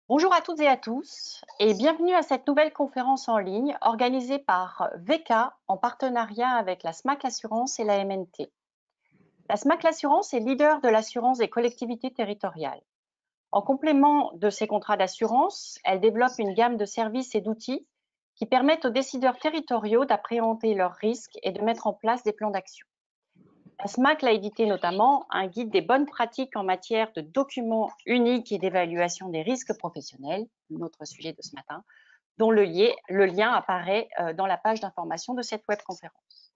Bonjour à toutes et à tous et bienvenue à cette nouvelle conférence en ligne organisée par VK en partenariat avec la SMAC Assurance et la MNT. La SMAC Assurance est leader de l'assurance des collectivités territoriales. En complément de ces contrats d'assurance, elle développe une gamme de services et d'outils qui permettent aux décideurs territoriaux d'appréhender leurs risques et de mettre en place des plans d'action. La SMAC a édité notamment un guide des bonnes pratiques en matière de documents uniques et d'évaluation des risques professionnels, notre sujet de ce matin, dont le lien apparaît dans la page d'information de cette webconférence.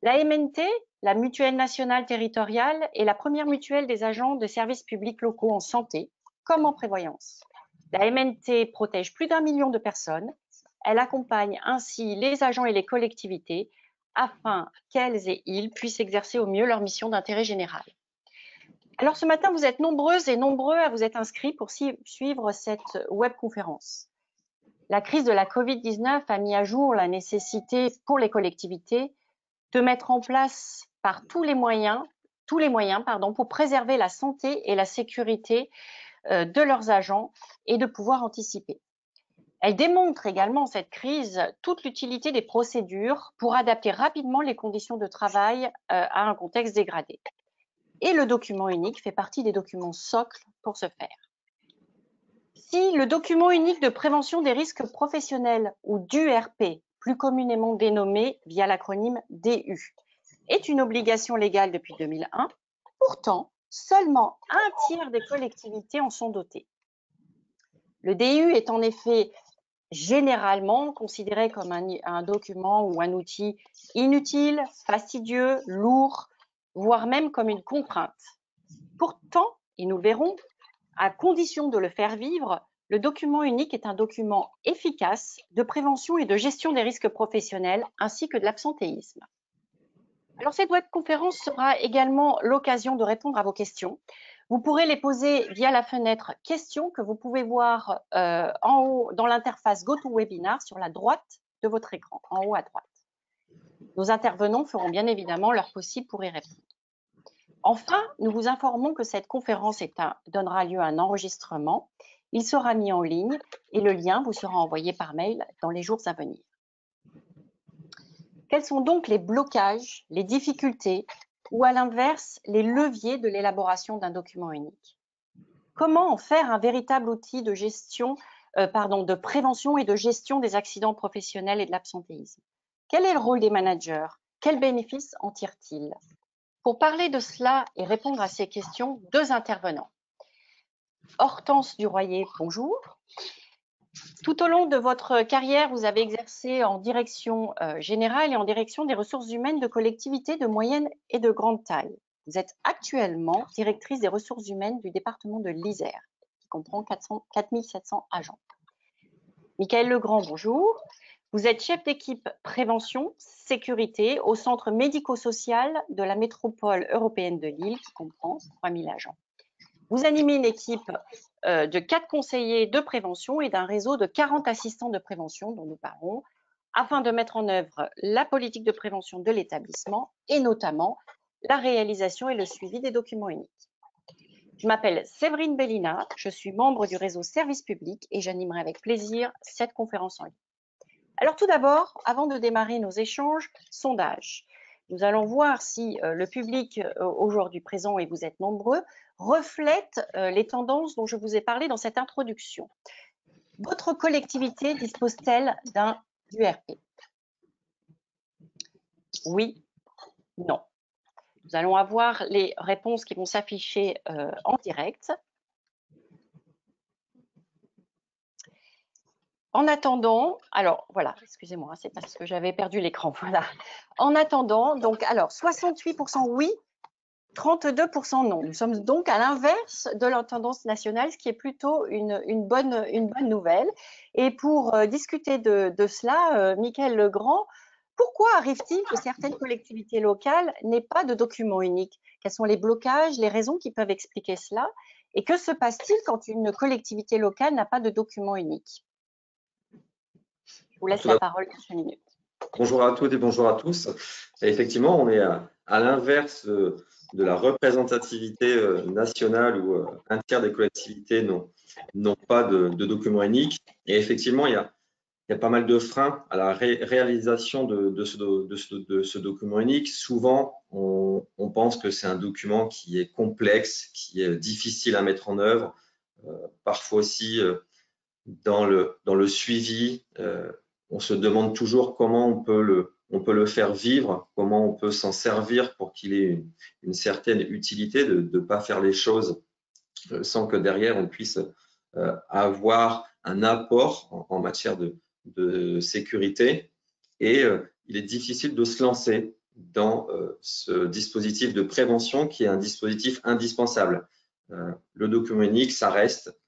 La MNT, la Mutuelle nationale territoriale, est la première mutuelle des agents de services publics locaux en santé, comme en prévoyance. La MNT protège plus d'1 million de personnes. Elle accompagne ainsi les agents et les collectivités afin qu'elles et ils puissent exercer au mieux leur mission d'intérêt général. Alors ce matin, vous êtes nombreuses et nombreux à vous être inscrits pour suivre cette webconférence. La crise de la Covid-19 a mis à jour la nécessité pour les collectivités de mettre en place par tous les moyens pour préserver la santé et la sécurité de leurs agents et de pouvoir anticiper. Elle démontre également, cette crise, toute l'utilité des procédures pour adapter rapidement les conditions de travail à un contexte dégradé. Et le document unique fait partie des documents socles pour ce faire. Si le document unique de prévention des risques professionnels, ou DURP, plus communément dénommé via l'acronyme DU, est une obligation légale depuis 2001, pourtant, seulement un tiers des collectivités en sont dotées. Le DU est en effet généralement considéré comme un document ou un outil inutile, fastidieux, lourd, voire même comme une contrainte. Pourtant, et nous le verrons, à condition de le faire vivre, le document unique est un document efficace de prévention et de gestion des risques professionnels ainsi que de l'absentéisme. Alors cette webconférence sera également l'occasion de répondre à vos questions. Vous pourrez les poser via la fenêtre questions que vous pouvez voir en haut dans l'interface GoToWebinar sur la droite de votre écran, en haut à droite. Nos intervenants feront bien évidemment leur possible pour y répondre. Enfin, nous vous informons que cette conférence donnera lieu à un enregistrement. Il sera mis en ligne et le lien vous sera envoyé par mail dans les jours à venir. Quels sont donc les blocages, les difficultés ou à l'inverse, les leviers de l'élaboration d'un document unique? Comment en faire un véritable outil de de prévention et de gestion des accidents professionnels et de l'absentéisme? Quel est le rôle des managers? Quels bénéfices en tirent-ils? Pour parler de cela et répondre à ces questions, deux intervenants. Hortense Duroyer, bonjour. Tout au long de votre carrière, vous avez exercé en direction générale et en direction des ressources humaines de collectivités de moyenne et de grande taille. Vous êtes actuellement directrice des ressources humaines du département de l'Isère, qui comprend 4700 agents. Michaël Legrand, bonjour. Vous êtes chef d'équipe prévention, sécurité au centre médico-social de la métropole européenne de Lille, qui comprend 3000 agents. Vous animez une équipe de 4 conseillers de prévention et d'un réseau de 40 assistants de prévention dont nous parlons, afin de mettre en œuvre la politique de prévention de l'établissement et notamment la réalisation et le suivi des documents uniques. Je m'appelle Séverine Bellina, je suis membre du réseau Service Public et j'animerai avec plaisir cette conférence en ligne. Alors tout d'abord, avant de démarrer nos échanges, sondage. Nous allons voir si le public aujourd'hui présent, et vous êtes nombreux, reflète les tendances dont je vous ai parlé dans cette introduction. Votre collectivité dispose-t-elle d'un URP? Oui, non. Nous allons avoir les réponses qui vont s'afficher en direct. En attendant, alors voilà, excusez-moi, c'est parce que j'avais perdu l'écran, voilà. En attendant, donc alors 68% oui, 32% non. Nous sommes donc à l'inverse de la tendance nationale, ce qui est plutôt une bonne nouvelle. Et pour discuter de cela, Michaël Legrand, pourquoi arrive-t-il que certaines collectivités locales n'aient pas de document unique? Quels sont les blocages, les raisons qui peuvent expliquer cela? Et que se passe-t-il quand une collectivité locale n'a pas de document unique? Je vous laisse la parole 5 minutes. Bonjour à toutes et bonjour à tous. Et effectivement, on est à l'inverse de la représentativité nationale où un tiers des collectivités n'ont pas de document unique. Et effectivement, il y a pas mal de freins à la réalisation de ce document unique. Souvent, on pense que c'est un document qui est complexe, qui est difficile à mettre en œuvre. Parfois aussi, dans le suivi, on se demande toujours comment on peut le faire vivre, comment on peut s'en servir pour qu'il ait une certaine utilité, de ne pas faire les choses sans que derrière on puisse avoir un apport en matière de sécurité. Et il est difficile de se lancer dans ce dispositif de prévention qui est un dispositif indispensable. Le document unique, ça reste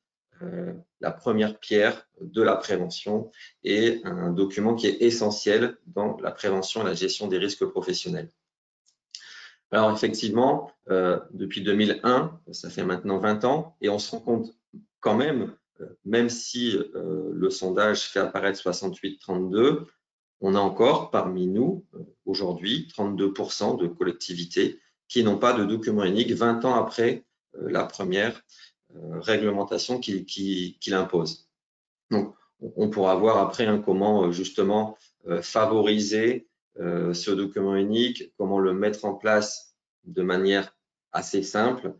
la première pierre de la prévention et un document qui est essentiel dans la prévention et la gestion des risques professionnels. Alors effectivement, depuis 2001, ça fait maintenant 20 ans, et on se rend compte quand même si le sondage fait apparaître 68-32, on a encore parmi nous aujourd'hui 32% de collectivités qui n'ont pas de document unique 20 ans après la première réglementation qui l'impose. Donc, on pourra voir après comment justement favoriser ce document unique, comment le mettre en place de manière assez simple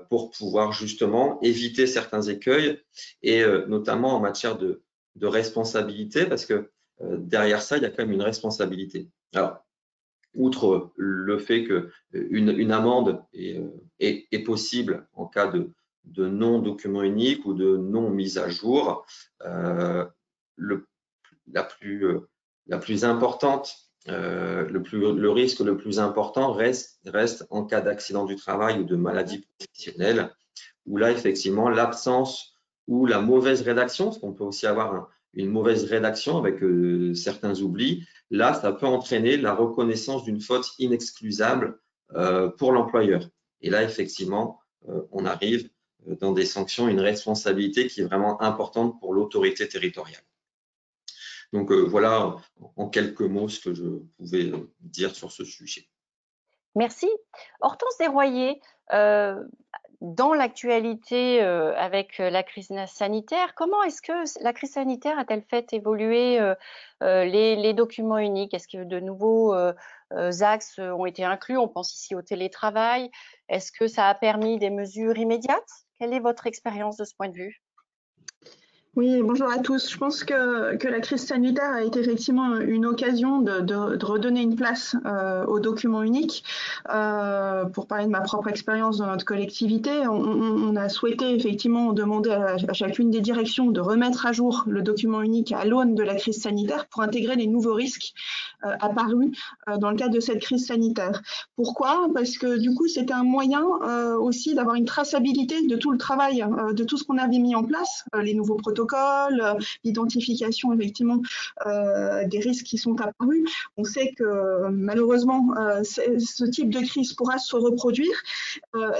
pour pouvoir justement éviter certains écueils et notamment en matière de responsabilité, parce que derrière ça, il y a quand même une responsabilité. Alors, outre le fait qu'une amende est possible en cas de non-document unique ou de non-mise à jour, la plus importante, le risque le plus important reste en cas d'accident du travail ou de maladie professionnelle, où là, effectivement, l'absence ou la mauvaise rédaction, parce qu'on peut aussi avoir une mauvaise rédaction avec certains oublis, là, ça peut entraîner la reconnaissance d'une faute inexcusable pour l'employeur. Et là, effectivement, on arrive dans des sanctions, une responsabilité qui est vraiment importante pour l'autorité territoriale. Donc voilà en quelques mots ce que je pouvais dire sur ce sujet. Merci. Hortense Desroyer, dans l'actualité avec la crise sanitaire, comment est-ce que la crise sanitaire a-t-elle fait évoluer les documents uniques? Est-ce que de nouveaux axes ont été inclus? On pense ici au télétravail. Est-ce que ça a permis des mesures immédiates? Quelle est votre expérience de ce point de vue? Oui, bonjour à tous. Je pense que la crise sanitaire a été effectivement une occasion de redonner une place aux documents uniques. Pour parler de ma propre expérience dans notre collectivité, on a souhaité effectivement demander à chacune des directions de remettre à jour le document unique à l'aune de la crise sanitaire pour intégrer les nouveaux risques apparus dans le cadre de cette crise sanitaire. Pourquoi? Parce que du coup, c'était un moyen aussi d'avoir une traçabilité de tout le travail, de tout ce qu'on avait mis en place, les nouveaux protocoles, l'identification effectivement des risques qui sont apparus. On sait que malheureusement ce type de crise pourra se reproduire.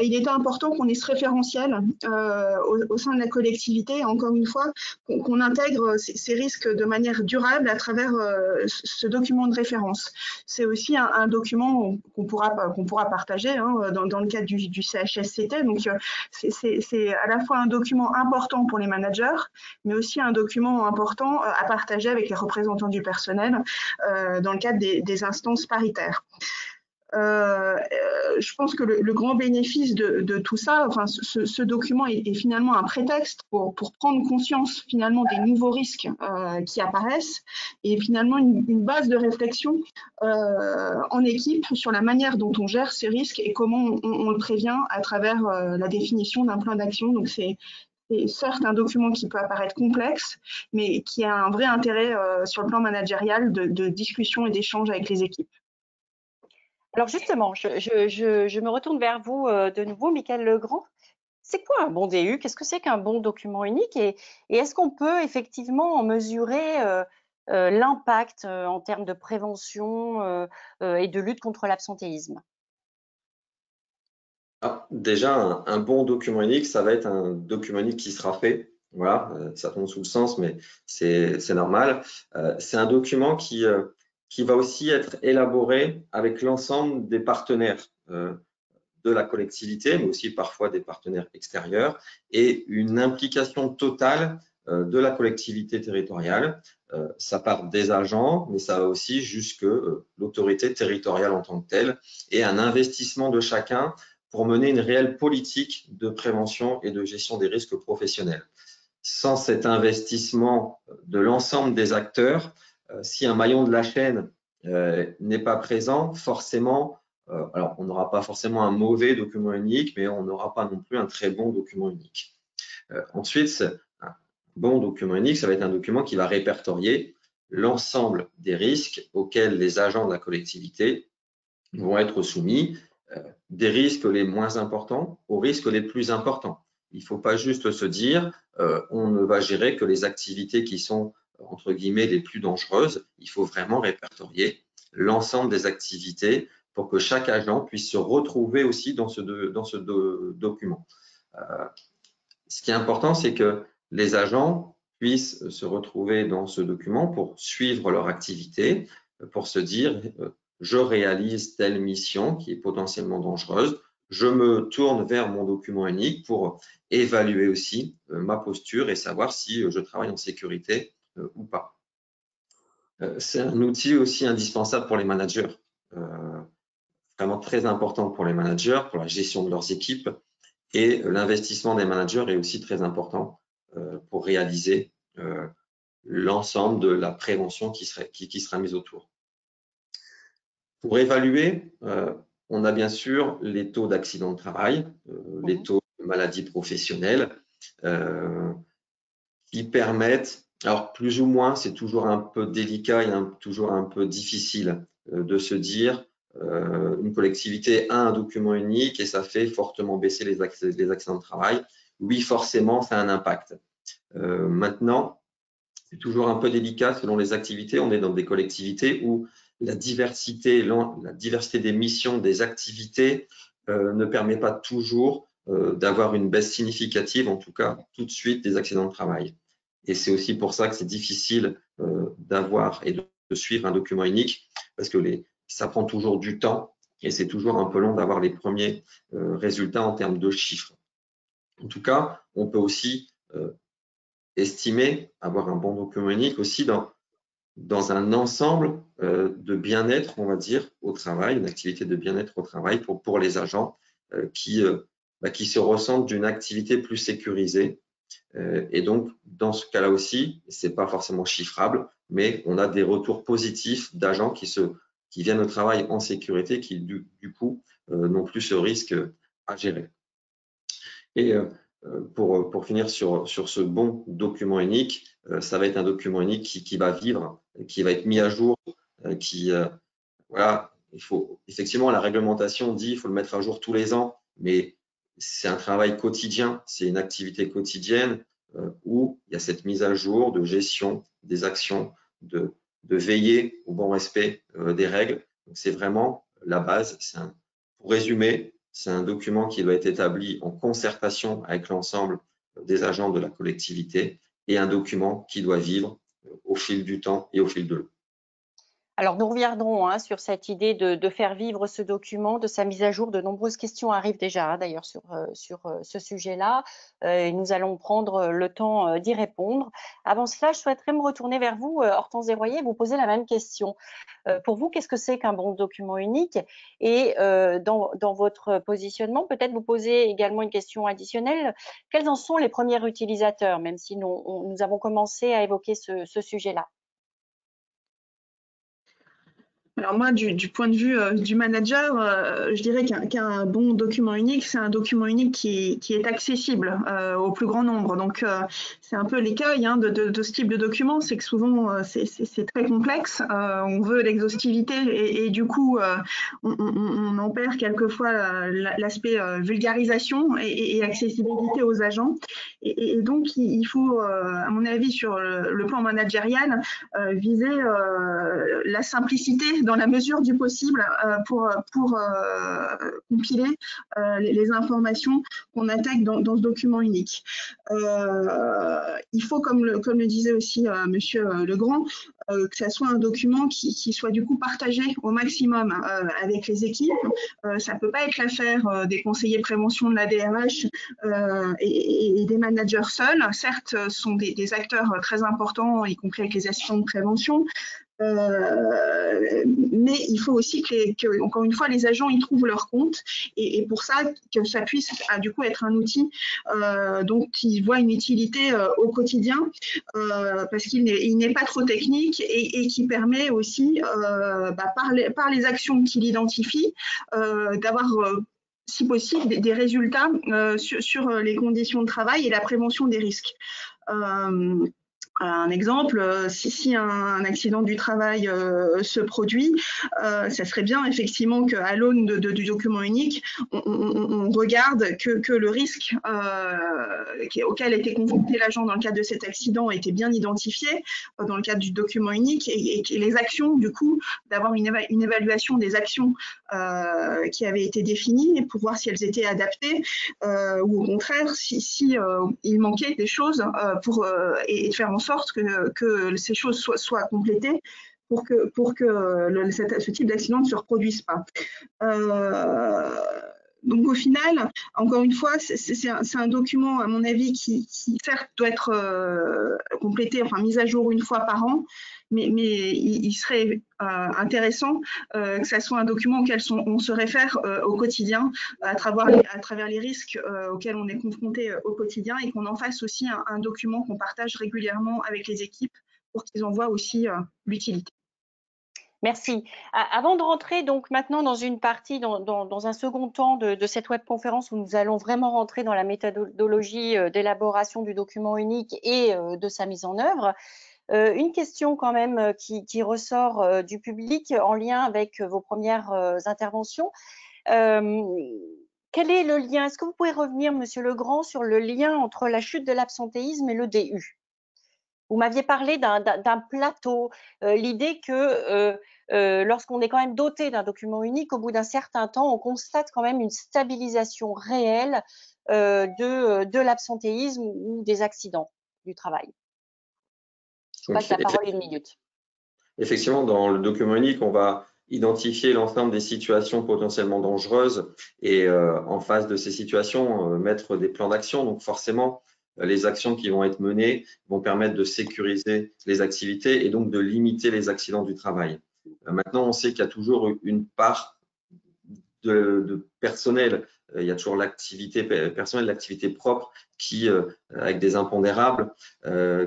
Il était important qu'on ait ce référentiel au sein de la collectivité, encore une fois, qu'on intègre ces risques de manière durable à travers ce document de référence. C'est aussi un document qu'on pourra partager dans le cadre du CHSCT. Donc c'est à la fois un document important pour les managers, mais aussi un document important à partager avec les représentants du personnel dans le cadre des instances paritaires. Je pense que le grand bénéfice de tout ça, enfin, ce document est finalement un prétexte pour prendre conscience finalement des nouveaux risques qui apparaissent et finalement une base de réflexion en équipe sur la manière dont on gère ces risques et comment on le prévient à travers la définition d'un plan d'action. Donc c'est certes un document qui peut apparaître complexe, mais qui a un vrai intérêt sur le plan managérial de discussion et d'échange avec les équipes. Alors justement, je me retourne vers vous de nouveau, Michael Legrand. C'est quoi un bon DU? Qu'est-ce que c'est qu'un bon document unique? Et est-ce qu'on peut effectivement en mesurer l'impact en termes de prévention et de lutte contre l'absentéisme? Déjà, un bon document unique, ça va être un document unique qui sera fait. Voilà, ça tombe sous le sens, mais c'est normal. C'est un document qui va aussi être élaboré avec l'ensemble des partenaires de la collectivité, mais aussi parfois des partenaires extérieurs, et une implication totale de la collectivité territoriale. Ça part des agents, mais ça va aussi jusque l'autorité territoriale en tant que telle, et un investissement de chacun pour mener une réelle politique de prévention et de gestion des risques professionnels. Sans cet investissement de l'ensemble des acteurs, si un maillon de la chaîne n'est pas présent, forcément, alors on n'aura pas forcément un mauvais document unique, mais on n'aura pas non plus un très bon document unique. Ensuite, un bon document unique, ça va être un document qui va répertorier l'ensemble des risques auxquels les agents de la collectivité vont être soumis, des risques les moins importants aux risques les plus importants. Il ne faut pas juste se dire on ne va gérer que les activités qui sont entre guillemets les plus dangereuses. Il faut vraiment répertorier l'ensemble des activités pour que chaque agent puisse se retrouver aussi dans ce document. Ce qui est important, c'est que les agents puissent se retrouver dans ce document pour suivre leur activité, pour se dire je réalise telle mission qui est potentiellement dangereuse, je me tourne vers mon document unique pour évaluer aussi ma posture et savoir si je travaille en sécurité ou pas. C'est un outil aussi indispensable pour les managers, vraiment très important pour les managers, pour la gestion de leurs équipes, et l'investissement des managers est aussi très important pour réaliser l'ensemble de la prévention qui sera mise autour. Pour évaluer, on a bien sûr les taux d'accident de travail, les taux de maladies professionnelles qui permettent, alors plus ou moins, c'est toujours un peu délicat et toujours un peu difficile de se dire une collectivité a un document unique et ça fait fortement baisser les accidents de travail. Oui, forcément, ça a un impact. Maintenant, c'est toujours un peu délicat selon les activités. On est dans des collectivités où la diversité des missions, des activités ne permet pas toujours d'avoir une baisse significative, en tout cas tout de suite, des accidents de travail. Et c'est aussi pour ça que c'est difficile d'avoir et de suivre un document unique, parce que ça prend toujours du temps et c'est toujours un peu long d'avoir les premiers résultats en termes de chiffres. En tout cas, on peut aussi estimer avoir un bon document unique aussi dans un ensemble de bien-être, on va dire, au travail, une activité de bien-être au travail pour les agents qui se ressentent d'une activité plus sécurisée. Et donc, dans ce cas-là aussi, c'est pas forcément chiffrable, mais on a des retours positifs d'agents qui viennent au travail en sécurité, qui du coup n'ont plus ce risque à gérer. Et pour finir sur ce bon document unique, ça va être un document unique qui va vivre, qui va être mis à jour, voilà, effectivement, la réglementation dit qu'il faut le mettre à jour tous les ans, mais c'est un travail quotidien, c'est une activité quotidienne où il y a cette mise à jour de gestion des actions, de veiller au bon respect des règles. C'est vraiment la base. Pour résumer, c'est un document qui doit être établi en concertation avec l'ensemble des agents de la collectivité et un document qui doit vivre au fil du temps et au fil de l'eau. Alors, nous reviendrons sur cette idée de faire vivre ce document, de sa mise à jour. De nombreuses questions arrivent déjà d'ailleurs sur ce sujet-là. Et nous allons prendre le temps d'y répondre. Avant cela, je souhaiterais me retourner vers vous, Hortense Desroyers, et vous poser la même question. Pour vous, qu'est-ce que c'est qu'un bon document unique? Et dans votre positionnement, peut-être vous poser également une question additionnelle. Quels en sont les premiers utilisateurs, même si nous avons commencé à évoquer ce sujet-là? Alors moi, du point de vue du manager, je dirais qu'un bon document unique, c'est un document unique qui est accessible au plus grand nombre. Donc, c'est un peu l'écueil de ce type de document, c'est que souvent, c'est très complexe. On veut l'exhaustivité et du coup, on en perd quelquefois l'aspect vulgarisation et accessibilité aux agents. Et donc, il faut, à mon avis, sur le plan managérial, viser la simplicité dans la mesure du possible pour compiler les informations qu'on intègre dans ce document unique. Il faut, comme le disait aussi Monsieur Legrand, que ça soit un document qui soit du coup partagé au maximum avec les équipes. Ça ne peut pas être l'affaire des conseillers prévention de la DRH et des managers seuls. Certes, ce sont des acteurs très importants, y compris avec les assistants de prévention, mais il faut aussi que, encore une fois, les agents y trouvent leur compte, et pour ça, que ça puisse du coup être un outil donc qui voit une utilité au quotidien, parce qu'il n'est pas trop technique et qui permet aussi, par les actions qu'il identifie, d'avoir si possible des résultats sur les conditions de travail et la prévention des risques. Un exemple, si un accident du travail se produit, ça serait bien effectivement qu'à l'aune du document unique, on regarde que le risque auquel était confronté l'agent dans le cadre de cet accident était bien identifié dans le cadre du document unique, et les actions, du coup, d'avoir une évaluation des actions qui avaient été définies pour voir si elles étaient adaptées ou au contraire si il manquait des choses et de faire en sorte que ces choses soient complétées pour que ce type d'accident ne se reproduise pas. Donc au final, encore une fois, c'est un document, à mon avis, qui certes doit être complété, enfin mis à jour une fois par an, mais il serait intéressant que ça soit un document auquel on se réfère au quotidien, à travers les risques auxquels on est confronté au quotidien, et qu'on en fasse aussi un document qu'on partage régulièrement avec les équipes pour qu'ils en voient aussi l'utilité. Merci. Avant de rentrer donc maintenant dans une partie, dans un second temps de cette webconférence où nous allons vraiment rentrer dans la méthodologie d'élaboration du document unique et de sa mise en œuvre, une question quand même qui ressort du public en lien avec vos premières interventions. Quel est le lien? Est-ce que vous pouvez revenir, Monsieur Legrand, sur le lien entre la chute de l'absentéisme et le DU? Vous m'aviez parlé d'un plateau, l'idée que lorsqu'on est quand même doté d'un document unique, au bout d'un certain temps, on constate quand même une stabilisation réelle de l'absentéisme ou des accidents du travail. Je passe la parole une minute. Effectivement, dans le document unique, on va identifier l'ensemble des situations potentiellement dangereuses et en face de ces situations, mettre des plans d'action. Donc forcément, les actions qui vont être menées vont permettre de sécuriser les activités et donc de limiter les accidents du travail. Maintenant, on sait qu'il y a toujours une part de personnel. Il y a toujours l'activité personnelle, l'activité propre qui, avec des impondérables,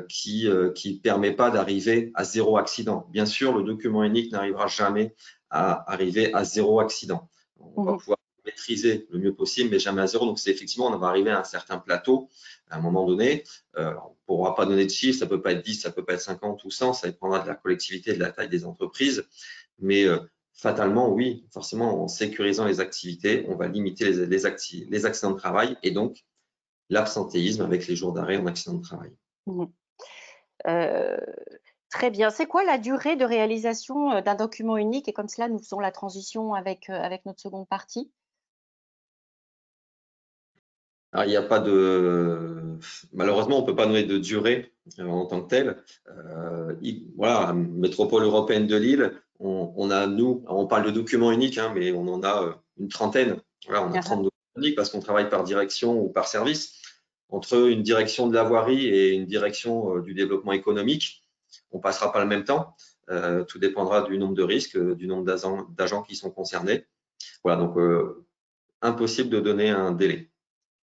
qui permet pas d'arriver à zéro accident. Bien sûr, le document unique n'arrivera jamais à arriver à zéro accident. On va pouvoir maîtriser le mieux possible, mais jamais à zéro. Donc, c'est effectivement, on va arriver à un certain plateau à un moment donné. On ne pourra pas donner de chiffres, ça peut pas être 10, ça peut pas être 50 ou 100, ça dépendra de la collectivité et de la taille des entreprises. Mais fatalement, oui, forcément, en sécurisant les activités, on va limiter les accidents de travail et donc l'absentéisme avec les jours d'arrêt en accident de travail. Très bien. C'est quoi la durée de réalisation d'un document unique? Et comme cela, nous faisons la transition avec notre seconde partie. Alors, il n'y a pas de… Malheureusement, on ne peut pas donner de durée en tant que telle. Voilà, métropole européenne de Lille, on parle de documents uniques, hein, mais on en a une trentaine. Voilà, on a 30 documents uniques parce qu'on travaille par direction ou par service. Entre une direction de la voirie et une direction du développement économique, on ne passera pas le même temps. Tout dépendra du nombre de risques, du nombre d'agents qui sont concernés. Voilà, donc impossible de donner un délai.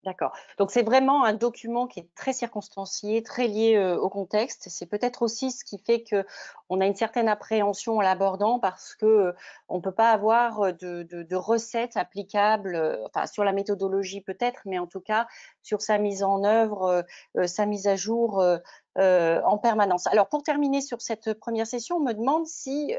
D'accord. Donc, c'est vraiment un document qui est très circonstancié, très lié au contexte. C'est peut-être aussi ce qui fait qu'on a une certaine appréhension en l'abordant parce que on ne peut pas avoir de recettes applicables, enfin, sur la méthodologie peut-être, mais en tout cas sur sa mise en œuvre, sa mise à jour en permanence. Alors, pour terminer sur cette première session, on me demande si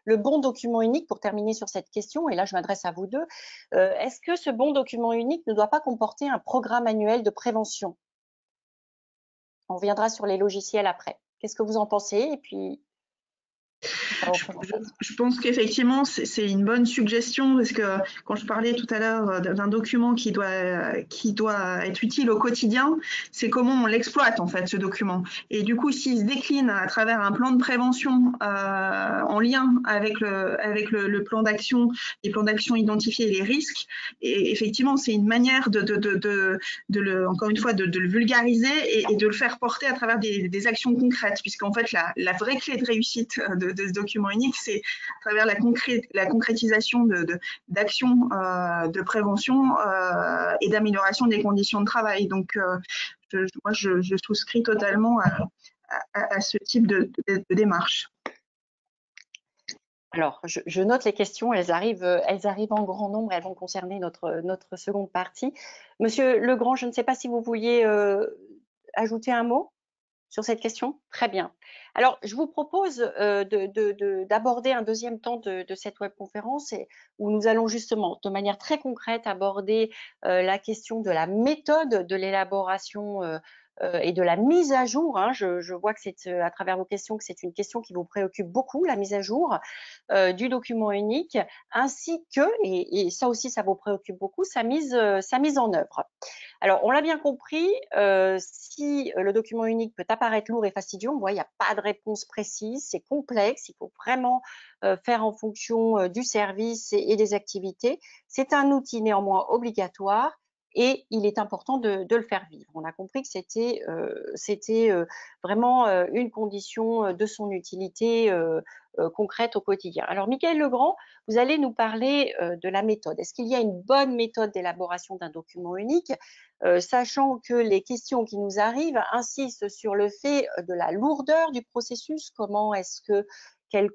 le bon document unique, pour terminer sur cette question, et là je m'adresse à vous deux, est-ce que ce bon document unique ne doit pas comporter un programme annuel de prévention? On reviendra sur les logiciels après. Qu'est-ce que vous en pensez? Et puis, Je pense qu'effectivement, c'est une bonne suggestion parce que quand je parlais tout à l'heure d'un document qui doit être utile au quotidien, c'est comment on l'exploite en fait ce document. Et du coup, s'il se décline à travers un plan de prévention en lien avec le plan d'action, les plans d'action identifiés et les risques, et effectivement, c'est une manière encore une fois, de le vulgariser et de le faire porter à travers des actions concrètes, puisqu'en fait, la vraie clé de réussite de ce document unique, c'est à travers la concrétisation d'actions de prévention et d'amélioration des conditions de travail. Donc, moi, je souscris totalement à ce type de démarche. Alors, je note les questions, elles arrivent en grand nombre, elles vont concerner notre seconde partie. Monsieur Legrand, je ne sais pas si vous vouliez ajouter un mot sur cette question. Très bien. Alors, je vous propose d'aborder un deuxième temps de cette webconférence où nous allons justement, de manière très concrète, aborder la question de la méthode de l'élaboration et de la mise à jour. Hein. Je vois que c'est à travers vos questions que c'est une question qui vous préoccupe beaucoup, la mise à jour du document unique, ainsi que, et ça aussi ça vous préoccupe beaucoup, sa mise en œuvre. Alors, on l'a bien compris, si le document unique peut apparaître lourd et fastidieux, on voit il n'y a pas de réponse précise, c'est complexe, il faut vraiment faire en fonction du service et des activités. C'est un outil néanmoins obligatoire et il est important de le faire vivre. On a compris que c'était vraiment une condition de son utilité concrète au quotidien. Alors, Michaël Legrand, vous allez nous parler de la méthode. Est-ce qu'il y a une bonne méthode d'élaboration d'un document unique, sachant que les questions qui nous arrivent insistent sur le fait de la lourdeur du processus,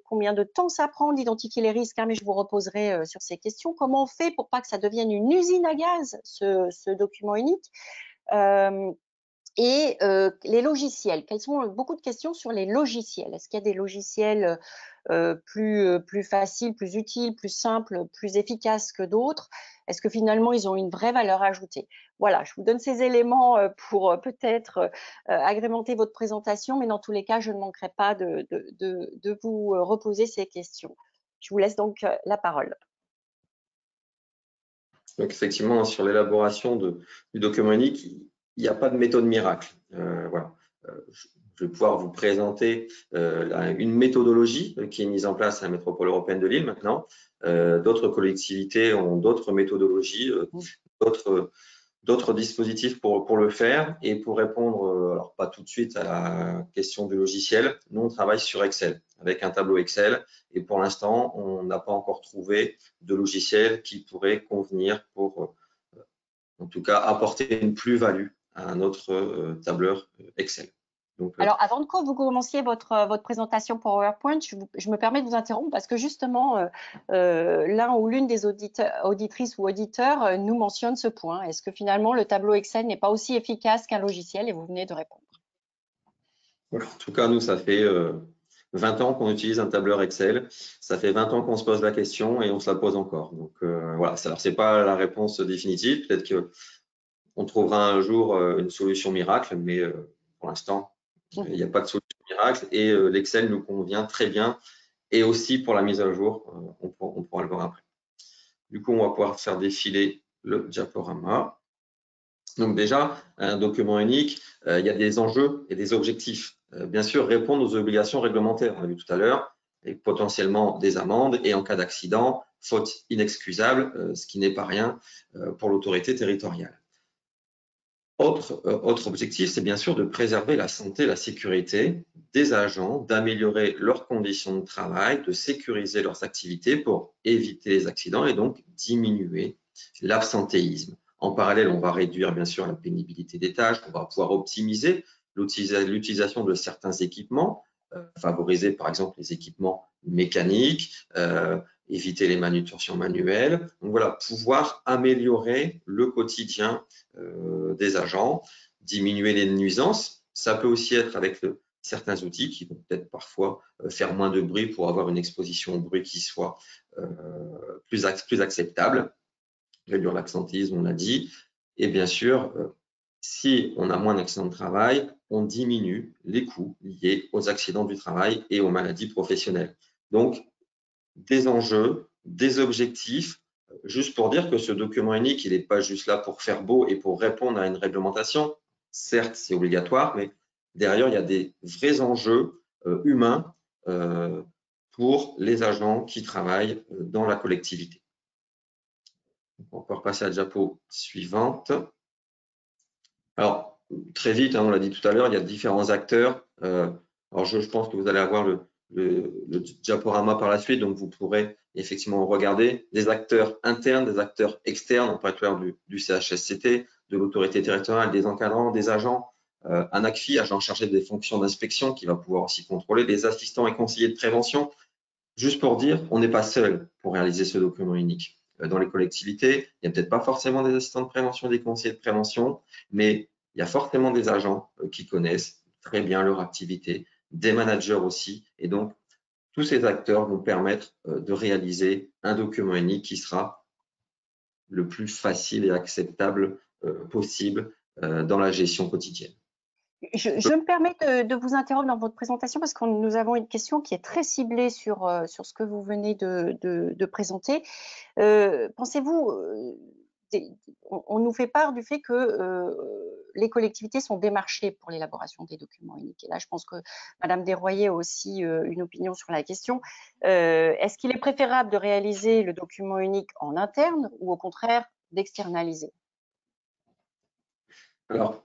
combien de temps ça prend d'identifier les risques, hein, mais je vous reposerai sur ces questions. Comment on fait pour pas que ça devienne une usine à gaz, ce document unique et les logiciels, quelles sont beaucoup de questions sur les logiciels. Est-ce qu'il y a des logiciels plus faciles, plus utiles, plus simples, plus efficaces que d'autres? Est-ce que finalement, ils ont une vraie valeur ajoutée? Voilà, je vous donne ces éléments pour peut-être agrémenter votre présentation, mais dans tous les cas, je ne manquerai pas de vous reposer ces questions. Je vous laisse donc la parole. Donc effectivement, sur l'élaboration du document unique, il n'y a pas de méthode miracle. Voilà. Je vais pouvoir vous présenter une méthodologie qui est mise en place à la métropole européenne de Lille maintenant. D'autres collectivités ont d'autres méthodologies, d'autres dispositifs pour le faire. Et pour répondre, alors pas tout de suite à la question du logiciel, nous on travaille sur Excel, avec un tableau Excel. Et pour l'instant, on n'a pas encore trouvé de logiciel qui pourrait convenir pour, en tout cas, apporter une plus-value à notre tableur Excel. Donc, alors, avant que vous commenciez votre présentation PowerPoint, je me permets de vous interrompre parce que justement, l'un ou l'une des auditrices ou auditeurs nous mentionne ce point. Est-ce que finalement, le tableau Excel n'est pas aussi efficace qu'un logiciel? Et vous venez de répondre. Voilà. En tout cas, nous, ça fait 20 ans qu'on utilise un tableur Excel. Ça fait 20 ans qu'on se pose la question et on se la pose encore. Donc, voilà. Alors, ce n'est pas la réponse définitive. Peut-être qu'on trouvera un jour une solution miracle, mais pour l'instant, il n'y a pas de solution miracle et l'Excel nous convient très bien et aussi pour la mise à jour, on pourra le voir après. Du coup, on va pouvoir faire défiler le diaporama. Donc déjà, un document unique, il y a des enjeux et des objectifs. Bien sûr, répondre aux obligations réglementaires, on l'a vu tout à l'heure, et potentiellement des amendes et en cas d'accident, faute inexcusable, ce qui n'est pas rien pour l'autorité territoriale. Autre objectif, c'est bien sûr de préserver la santé et la sécurité des agents, d'améliorer leurs conditions de travail, de sécuriser leurs activités pour éviter les accidents et donc diminuer l'absentéisme. En parallèle, on va réduire bien sûr la pénibilité des tâches, on va pouvoir optimiser l'utilisation de certains équipements, favoriser par exemple les équipements mécaniques, éviter les manutentions manuelles. Donc voilà, pouvoir améliorer le quotidien des agents, diminuer les nuisances. Ça peut aussi être avec certains outils qui vont peut-être parfois faire moins de bruit pour avoir une exposition au bruit qui soit plus acceptable. Réduire l'absentéisme, on l'a dit. Et bien sûr, Si on a moins d'accidents de travail, on diminue les coûts liés aux accidents du travail et aux maladies professionnelles. Donc, des enjeux, des objectifs, juste pour dire que ce document unique, il n'est pas juste là pour faire beau et pour répondre à une réglementation. Certes, c'est obligatoire, mais derrière, il y a des vrais enjeux humains pour les agents qui travaillent dans la collectivité. On va encore passer à la diapo suivante. Alors, très vite, on l'a dit tout à l'heure, il y a différents acteurs. Alors, je pense que vous allez avoir le diaporama par la suite, donc vous pourrez effectivement regarder des acteurs internes, des acteurs externes. On parlait tout à l'heure du CHSCT, de l'autorité territoriale, des encadrants, des agents, un ACFI, agent chargé des fonctions d'inspection, qui va pouvoir aussi contrôler, des assistants et conseillers de prévention. Juste pour dire, on n'est pas seul pour réaliser ce document unique. Dans les collectivités, il n'y a peut-être pas forcément des assistants de prévention, des conseillers de prévention, mais il y a forcément des agents qui connaissent très bien leur activité, des managers aussi. Et donc, tous ces acteurs vont permettre de réaliser un document unique qui sera le plus facile et acceptable possible dans la gestion quotidienne. Je me permets de vous interrompre dans votre présentation parce que nous avons une question qui est très ciblée sur ce que vous venez de présenter. Pensez-vous, on nous fait part du fait que les collectivités sont démarchées pour l'élaboration des documents uniques. Et là, je pense que Madame Desroyer a aussi une opinion sur la question. Est-ce qu'il est préférable de réaliser le document unique en interne ou au contraire d'externaliser? Alors,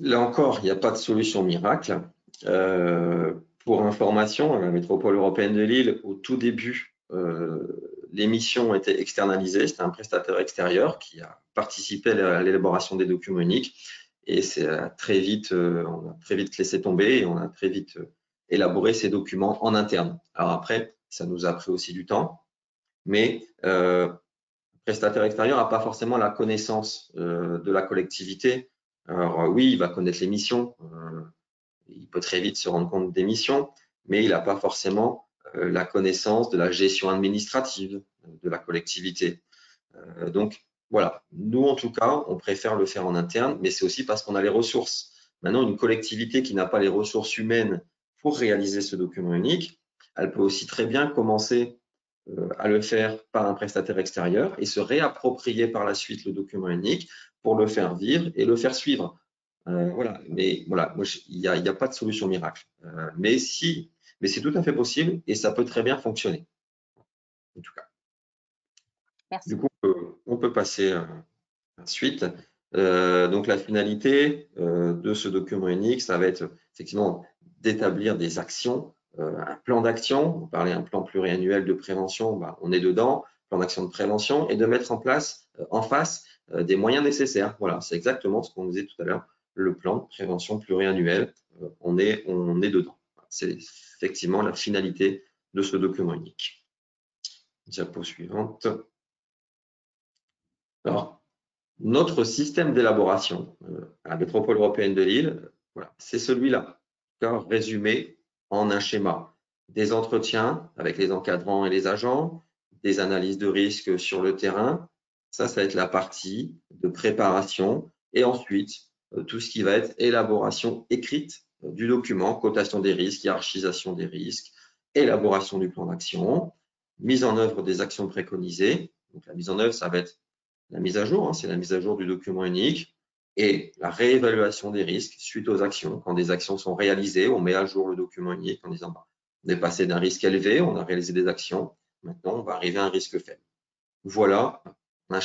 là encore, il n'y a pas de solution miracle. Pour information, la métropole européenne de Lille, au tout début, les missions étaient externalisées. C'était un prestataire extérieur qui a participé à l'élaboration des documents uniques. Et c'est très vite, on a très vite laissé tomber et on a très vite élaboré ces documents en interne. Alors après, ça nous a pris aussi du temps, mais le prestataire extérieur n'a pas forcément la connaissance de la collectivité. Alors oui, il va connaître les missions, il peut très vite se rendre compte des missions, mais il n'a pas forcément la connaissance de la gestion administrative de la collectivité. Donc voilà, nous en tout cas, on préfère le faire en interne, mais c'est aussi parce qu'on a les ressources. Maintenant, une collectivité qui n'a pas les ressources humaines pour réaliser ce document unique, elle peut aussi très bien commencer à le faire par un prestataire extérieur et se réapproprier par la suite le document unique pour le faire vivre et le faire suivre. Voilà, mais voilà, il n'y a pas de solution miracle. Mais c'est tout à fait possible et ça peut très bien fonctionner. En tout cas. Merci. Du coup, on peut passer à la suite. Donc, la finalité de ce document unique, ça va être effectivement d'établir des actions, un plan d'action. On parlait d'un plan pluriannuel de prévention, on est dedans, plan d'action de prévention, et de mettre en place, en face, des moyens nécessaires. Voilà, c'est exactement ce qu'on disait tout à l'heure, le plan de prévention pluriannuel, on est dedans. C'est effectivement la finalité de ce document unique. Diapo suivante. Alors, notre système d'élaboration à la métropole européenne de Lille, voilà, c'est celui-là, résumé en un schéma. Des entretiens avec les encadrants et les agents, des analyses de risque sur le terrain. Ça va être la partie de préparation. Et ensuite, tout ce qui va être élaboration écrite du document, cotation des risques, hiérarchisation des risques, élaboration du plan d'action, mise en œuvre des actions préconisées. Donc, la mise en œuvre, ça va être la mise à jour, c'est la mise à jour du document unique et la réévaluation des risques suite aux actions. Quand des actions sont réalisées, on met à jour le document unique en disant on est passé d'un risque élevé, on a réalisé des actions, maintenant on va arriver à un risque faible. Voilà un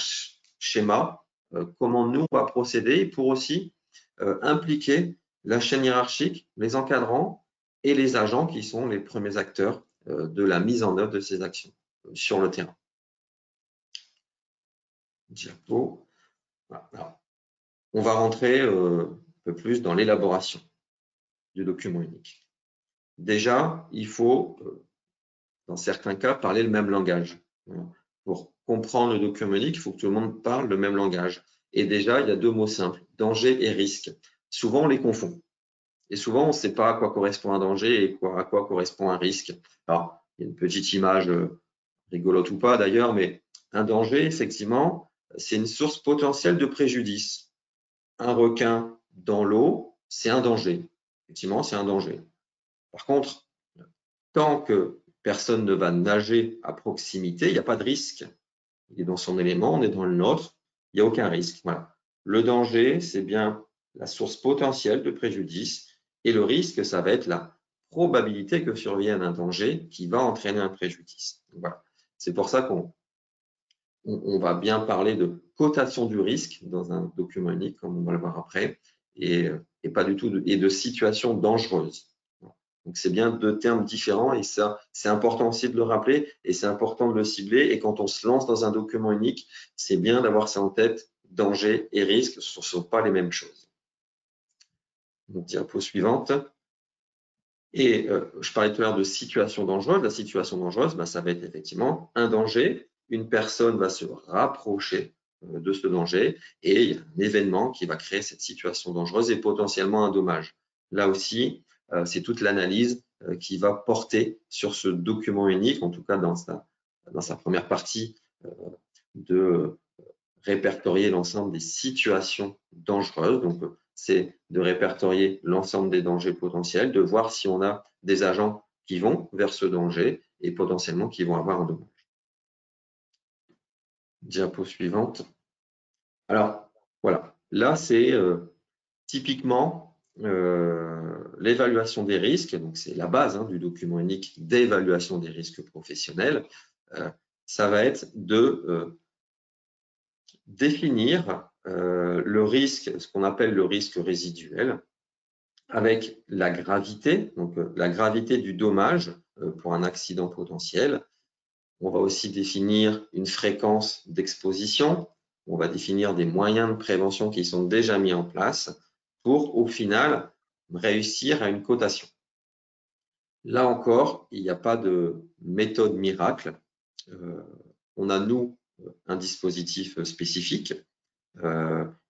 schéma, comment nous on va procéder pour aussi impliquer la chaîne hiérarchique, les encadrants et les agents qui sont les premiers acteurs de la mise en œuvre de ces actions sur le terrain. Diapo. Voilà. Alors, on va rentrer un peu plus dans l'élaboration du document unique. Déjà, il faut, dans certains cas, parler le même langage. Pour comprendre le document unique, il faut que tout le monde parle le même langage. Et déjà, il y a deux mots simples, danger et risque. Souvent, on les confond. Et souvent, on ne sait pas à quoi correspond un danger et à quoi correspond un risque. Alors, il y a une petite image rigolote ou pas d'ailleurs, mais un danger, effectivement, c'est une source potentielle de préjudice. un requin dans l'eau, c'est un danger. Effectivement, c'est un danger. Par contre, tant que personne ne va nager à proximité, il n'y a pas de risque. Il est dans son élément, on est dans le nôtre, il n'y a aucun risque. Voilà. Le danger, c'est bien la source potentielle de préjudice et le risque, ça va être la probabilité que survienne un danger qui va entraîner un préjudice. Voilà. C'est pour ça qu'on va bien parler de cotation du risque dans un document unique, comme on va le voir après, et pas du tout de situation dangereuse. Donc, c'est bien deux termes différents et ça, c'est important aussi de le rappeler et c'est important de le cibler. Et quand on se lance dans un document unique, c'est bien d'avoir ça en tête. Danger et risque, ce ne sont pas les mêmes choses. Donc, diapo suivante. Et je parlais tout à l'heure de situation dangereuse. La situation dangereuse, ça va être effectivement un danger. Une personne va se rapprocher de ce danger et il y a un événement qui va créer cette situation dangereuse et potentiellement un dommage. Là aussi, c'est toute l'analyse qui va porter sur ce document unique, en tout cas dans sa première partie, de répertorier l'ensemble des situations dangereuses. Donc, c'est de répertorier l'ensemble des dangers potentiels, de voir si on a des agents qui vont vers ce danger et potentiellement qui vont avoir un dommage. Diapo suivante. Alors, voilà. Là, c'est typiquement l'évaluation des risques. Donc, c'est la base du document unique d'évaluation des risques professionnels. Ça va être de définir le risque, ce qu'on appelle le risque résiduel, avec la gravité, donc la gravité du dommage pour un accident potentiel. On va aussi définir une fréquence d'exposition. On va définir des moyens de prévention qui sont déjà mis en place pour, au final, réussir à une cotation. Là encore, il n'y a pas de méthode miracle. On a, nous, un dispositif spécifique.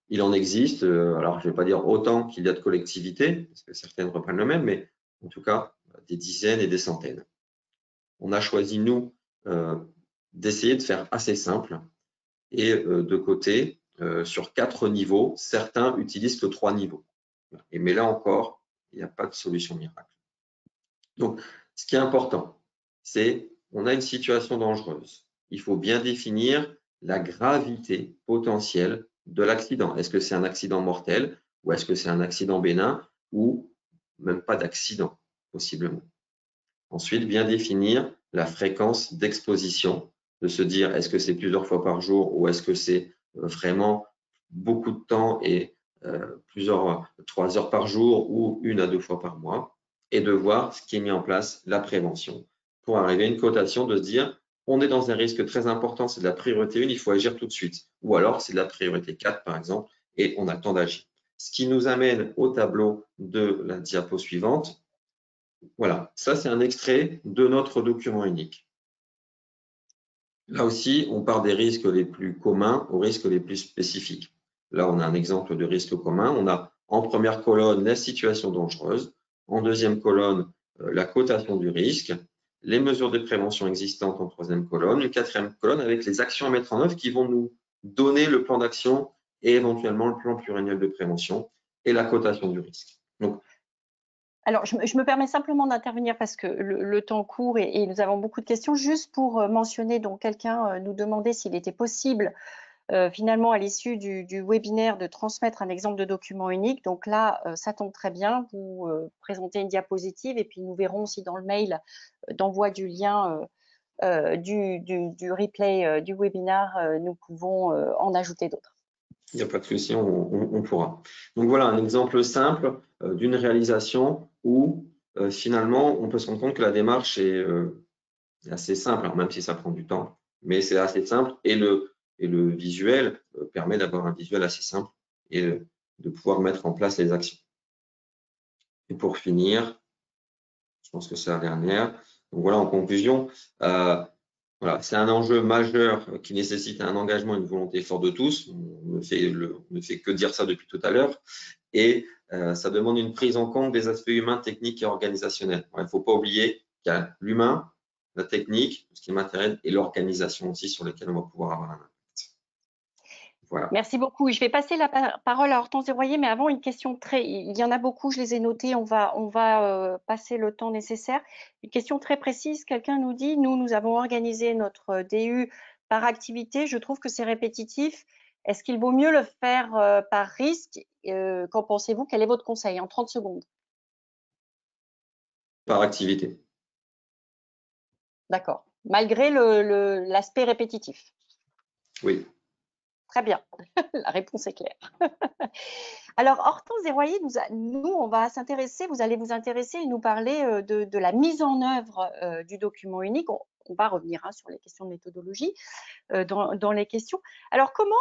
Il en existe, alors je ne vais pas dire autant qu'il y a de collectivités, parce que certaines reprennent le même, mais en tout cas, des dizaines et des centaines. On a choisi, nous, d'essayer de faire assez simple et de côté, sur 4 niveaux, certains utilisent que 3 niveaux. Mais là encore, il n'y a pas de solution miracle. Donc, ce qui est important, c'est on a une situation dangereuse. Il faut bien définir la gravité potentielle de l'accident. Est-ce que c'est un accident mortel ou est-ce que c'est un accident bénin ou même pas d'accident, possiblement. Ensuite, bien définir la fréquence d'exposition, de se dire est-ce que c'est plusieurs fois par jour ou est-ce que c'est vraiment beaucoup de temps et 3 heures par jour ou 1 à 2 fois par mois, et de voir ce qui est mis en place, la prévention, pour arriver à une cotation de se dire on est dans un risque très important, c'est de la priorité 1, il faut agir tout de suite. Ou alors c'est de la priorité 4 par exemple, et on a le temps d'agir. Ce qui nous amène au tableau de la diapo suivante. Voilà, ça c'est un extrait de notre document unique. Là aussi, on part des risques les plus communs aux risques les plus spécifiques. Là, on a un exemple de risque commun. On a en première colonne la situation dangereuse, en deuxième colonne la cotation du risque, les mesures de prévention existantes en troisième colonne, une quatrième colonne avec les actions à mettre en œuvre qui vont nous donner le plan d'action et éventuellement le plan pluriannuel de prévention et la cotation du risque. Donc, alors, je me permets simplement d'intervenir parce que le temps court et nous avons beaucoup de questions. Juste pour mentionner, donc quelqu'un nous demandait s'il était possible finalement à l'issue du webinaire de transmettre un exemple de document unique. Donc là, ça tombe très bien. Vous présentez une diapositive et puis nous verrons si dans le mail d'envoi du lien du replay du webinaire, nous pouvons en ajouter d'autres. Il n'y a pas de souci, on pourra. Donc voilà un exemple simple d'une réalisation où finalement on peut se rendre compte que la démarche est assez simple, alors même si ça prend du temps, mais c'est assez simple et le visuel permet d'avoir un visuel assez simple et de pouvoir mettre en place les actions. Et pour finir, je pense que c'est la dernière. Donc voilà, en conclusion, voilà, c'est un enjeu majeur qui nécessite un engagement et une volonté forte de tous. On ne fait que dire ça depuis tout à l'heure. Et ça demande une prise en compte des aspects humains, techniques et organisationnels. Il ne faut pas oublier qu'il y a l'humain, la technique, ce qui est matériel, et l'organisation aussi sur lesquels on va pouvoir avoir un impact. Voilà. Merci beaucoup. Je vais passer la parole à Hortense Desroyer, mais avant, une question il y en a beaucoup, je les ai notées, on va passer le temps nécessaire. Une question très précise, quelqu'un nous dit, nous avons organisé notre DU par activité, je trouve que c'est répétitif. Est-ce qu'il vaut mieux le faire par risque? Qu'en pensez-vous? Quel est votre conseil en 30 secondes? Par activité. D'accord. Malgré l'aspect répétitif? Oui. Très bien, la réponse est claire. Alors, Hortense Desroyer, on va s'intéresser, vous allez vous intéresser et nous parler de la mise en œuvre du document unique. On va revenir sur les questions de méthodologie dans les questions. Alors, comment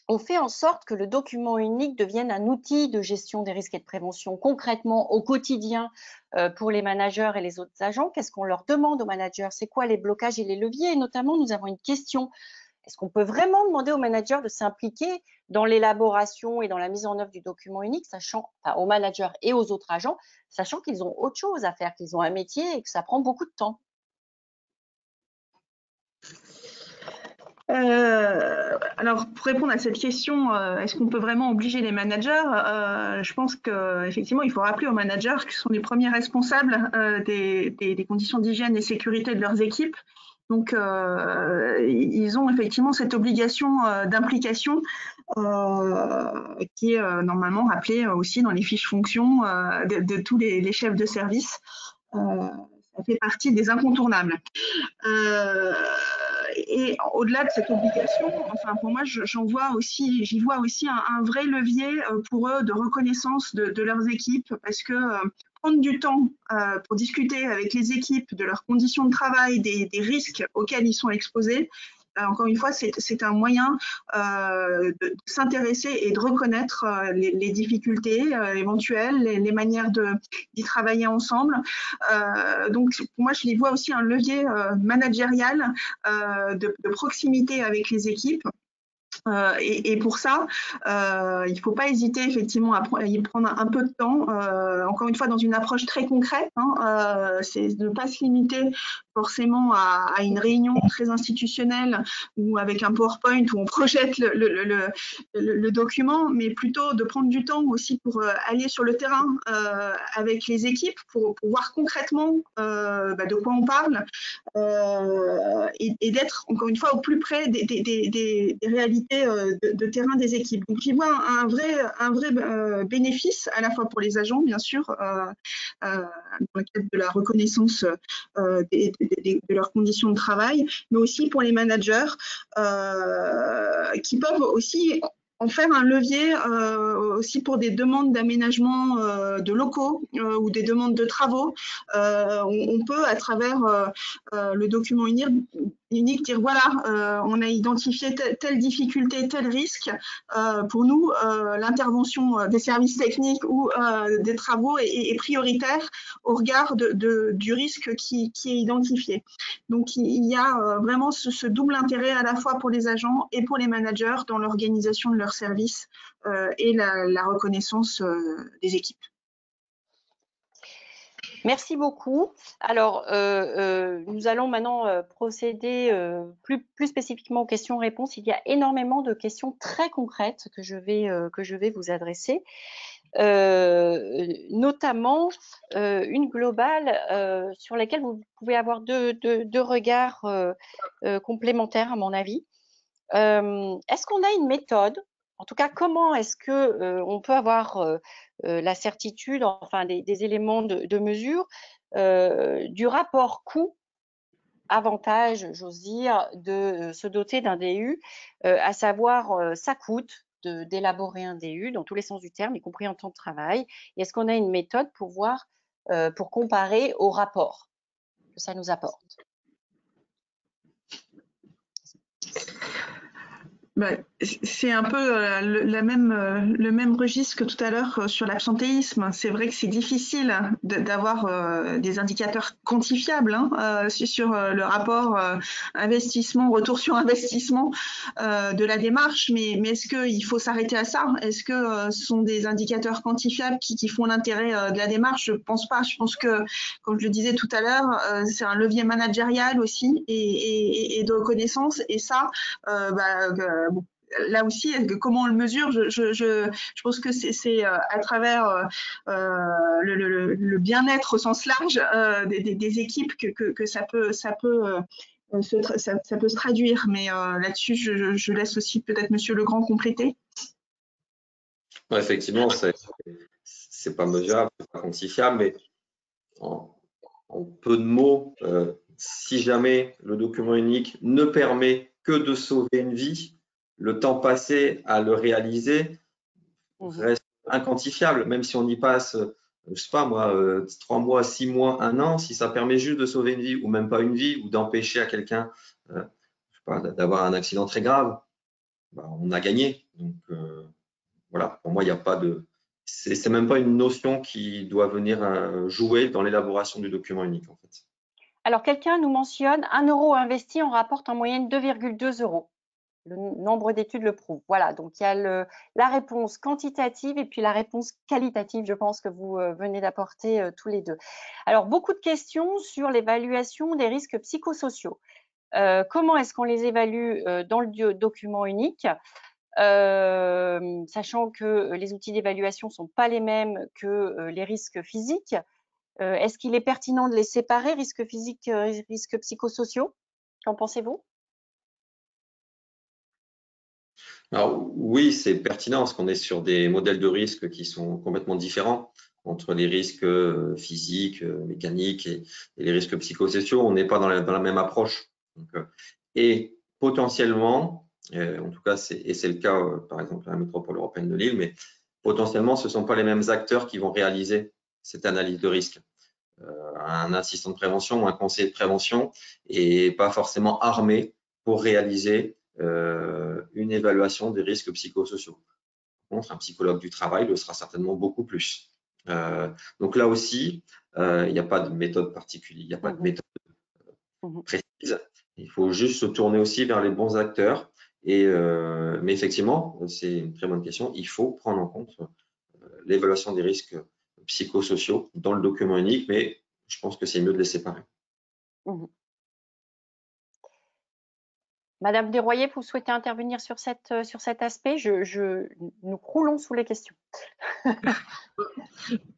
on fait en sorte que le document unique devienne un outil de gestion des risques et de prévention concrètement au quotidien pour les managers et les autres agents? Qu'est-ce qu'on leur demande aux managers? C'est quoi les blocages et les leviers? Et notamment, nous avons une question. Est-ce qu'on peut vraiment demander aux managers de s'impliquer dans l'élaboration et dans la mise en œuvre du document unique, aux managers et aux autres agents, sachant qu'ils ont autre chose à faire, qu'ils ont un métier et que ça prend beaucoup de temps? Alors, pour répondre à cette question, est-ce qu'on peut vraiment obliger les managers? Je pense qu'effectivement, il faut rappeler aux managers qu'ils sont les premiers responsables des conditions d'hygiène et sécurité de leurs équipes. Donc, ils ont effectivement cette obligation d'implication qui est normalement rappelée aussi dans les fiches fonctions de tous les chefs de service. Ça fait partie des incontournables. Et au-delà de cette obligation, enfin pour moi, j'y vois aussi un vrai levier pour eux de reconnaissance de leurs équipes, parce que prendre du temps pour discuter avec les équipes de leurs conditions de travail, des risques auxquels ils sont exposés, encore une fois, c'est un moyen de s'intéresser et de reconnaître les difficultés éventuelles, les manières d'y travailler ensemble. Donc, pour moi, je les vois aussi un levier managérial de proximité avec les équipes. Et pour ça, il ne faut pas hésiter effectivement à y prendre un peu de temps, encore une fois dans une approche très concrète, c'est de ne pas se limiter forcément à une réunion très institutionnelle ou avec un PowerPoint où on projette le document, mais plutôt de prendre du temps aussi pour aller sur le terrain avec les équipes pour voir concrètement de quoi on parle et d'être encore une fois au plus près des réalités de terrain des équipes. Donc, j'y vois un vrai bénéfice à la fois pour les agents, bien sûr, dans le cadre de la reconnaissance de leurs conditions de travail, mais aussi pour les managers qui peuvent aussi en faire un levier aussi pour des demandes d'aménagement de locaux ou des demandes de travaux. On peut, à travers le document unique, dire voilà, on a identifié telle difficulté, tel risque. Pour nous, l'intervention des services techniques ou des travaux est prioritaire au regard du risque qui est identifié. Donc, il y a vraiment ce double intérêt à la fois pour les agents et pour les managers dans l'organisation de leurs services et la reconnaissance des équipes. Merci beaucoup. Alors, nous allons maintenant procéder plus spécifiquement aux questions-réponses. Il y a énormément de questions très concrètes que je vais vous adresser. Notamment une globale sur laquelle vous pouvez avoir deux regards complémentaires à mon avis. Est-ce qu'on a une méthode? En tout cas, comment est-ce que on peut avoir la certitude, enfin des éléments de mesure du rapport coût-avantage, j'ose dire, de se doter d'un DU, à savoir ça coûte d'élaborer un DU dans tous les sens du terme, y compris en temps de travail. Et est-ce qu'on a une méthode pour voir, pour comparer au rapport que ça nous apporte? C'est un peu le même registre que tout à l'heure sur l'absentéisme. C'est vrai que c'est difficile d'avoir des indicateurs quantifiables sur le rapport investissement, retour sur investissement de la démarche, mais est-ce qu'il faut s'arrêter à ça? Est-ce que ce sont des indicateurs quantifiables qui font l'intérêt de la démarche? Je pense pas. Je pense que, comme je le disais tout à l'heure, c'est un levier managérial aussi et de reconnaissance, et ça, là aussi, comment on le mesure, je pense que c'est à travers le bien-être au sens large des équipes que ça peut ça peut se traduire. Mais là-dessus, je laisse aussi peut-être Monsieur Legrand compléter. Ouais, effectivement, c'est pas mesurable, c'est pas quantifiable, mais en peu de mots, si jamais le document unique ne permet que de sauver une vie, le temps passé à le réaliser reste inquantifiable, même si on y passe, je sais pas moi, 3 mois, 6 mois, 1 an, si ça permet juste de sauver une vie, ou même pas une vie, ou d'empêcher à quelqu'un d'avoir un accident très grave, bah, on a gagné. Donc voilà, pour moi, il n'y a pas de. C'est même pas une notion qui doit venir jouer dans l'élaboration du document unique, en fait. Alors, quelqu'un nous mentionne 1 euro investi en rapporte en moyenne 2,2 euros. Le nombre d'études le prouve. Voilà, donc il y a la réponse quantitative et puis la réponse qualitative, je pense que vous venez d'apporter tous les deux. Alors, beaucoup de questions sur l'évaluation des risques psychosociaux. Comment est-ce qu'on les évalue dans le document unique, sachant que les outils d'évaluation ne sont pas les mêmes que les risques physiques. Est-ce qu'il est pertinent de les séparer, risques physiques, risques psychosociaux? Qu'en pensez-vous? Alors oui, c'est pertinent parce qu'on est sur des modèles de risques qui sont complètement différents entre les risques physiques, mécaniques et les risques psychosociaux. On n'est pas dans la même approche. Donc, et potentiellement, en tout cas, c'est le cas par exemple à la métropole européenne de Lille, mais potentiellement, ce ne sont pas les mêmes acteurs qui vont réaliser cette analyse de risque. Un assistant de prévention ou un conseiller de prévention et pas forcément armé pour réaliser une évaluation des risques psychosociaux. Par contre, un psychologue du travail le sera certainement beaucoup plus. Donc là aussi, il n'y a pas de méthode particulière, il n'y a pas de méthode précise. Il faut juste se tourner aussi vers les bons acteurs. Mais effectivement, c'est une très bonne question. Il faut prendre en compte l'évaluation des risques psychosociaux dans le document unique, mais je pense que c'est mieux de les séparer. Madame Desroyers, vous souhaitez intervenir sur cet aspect? Nous croulons sous les questions.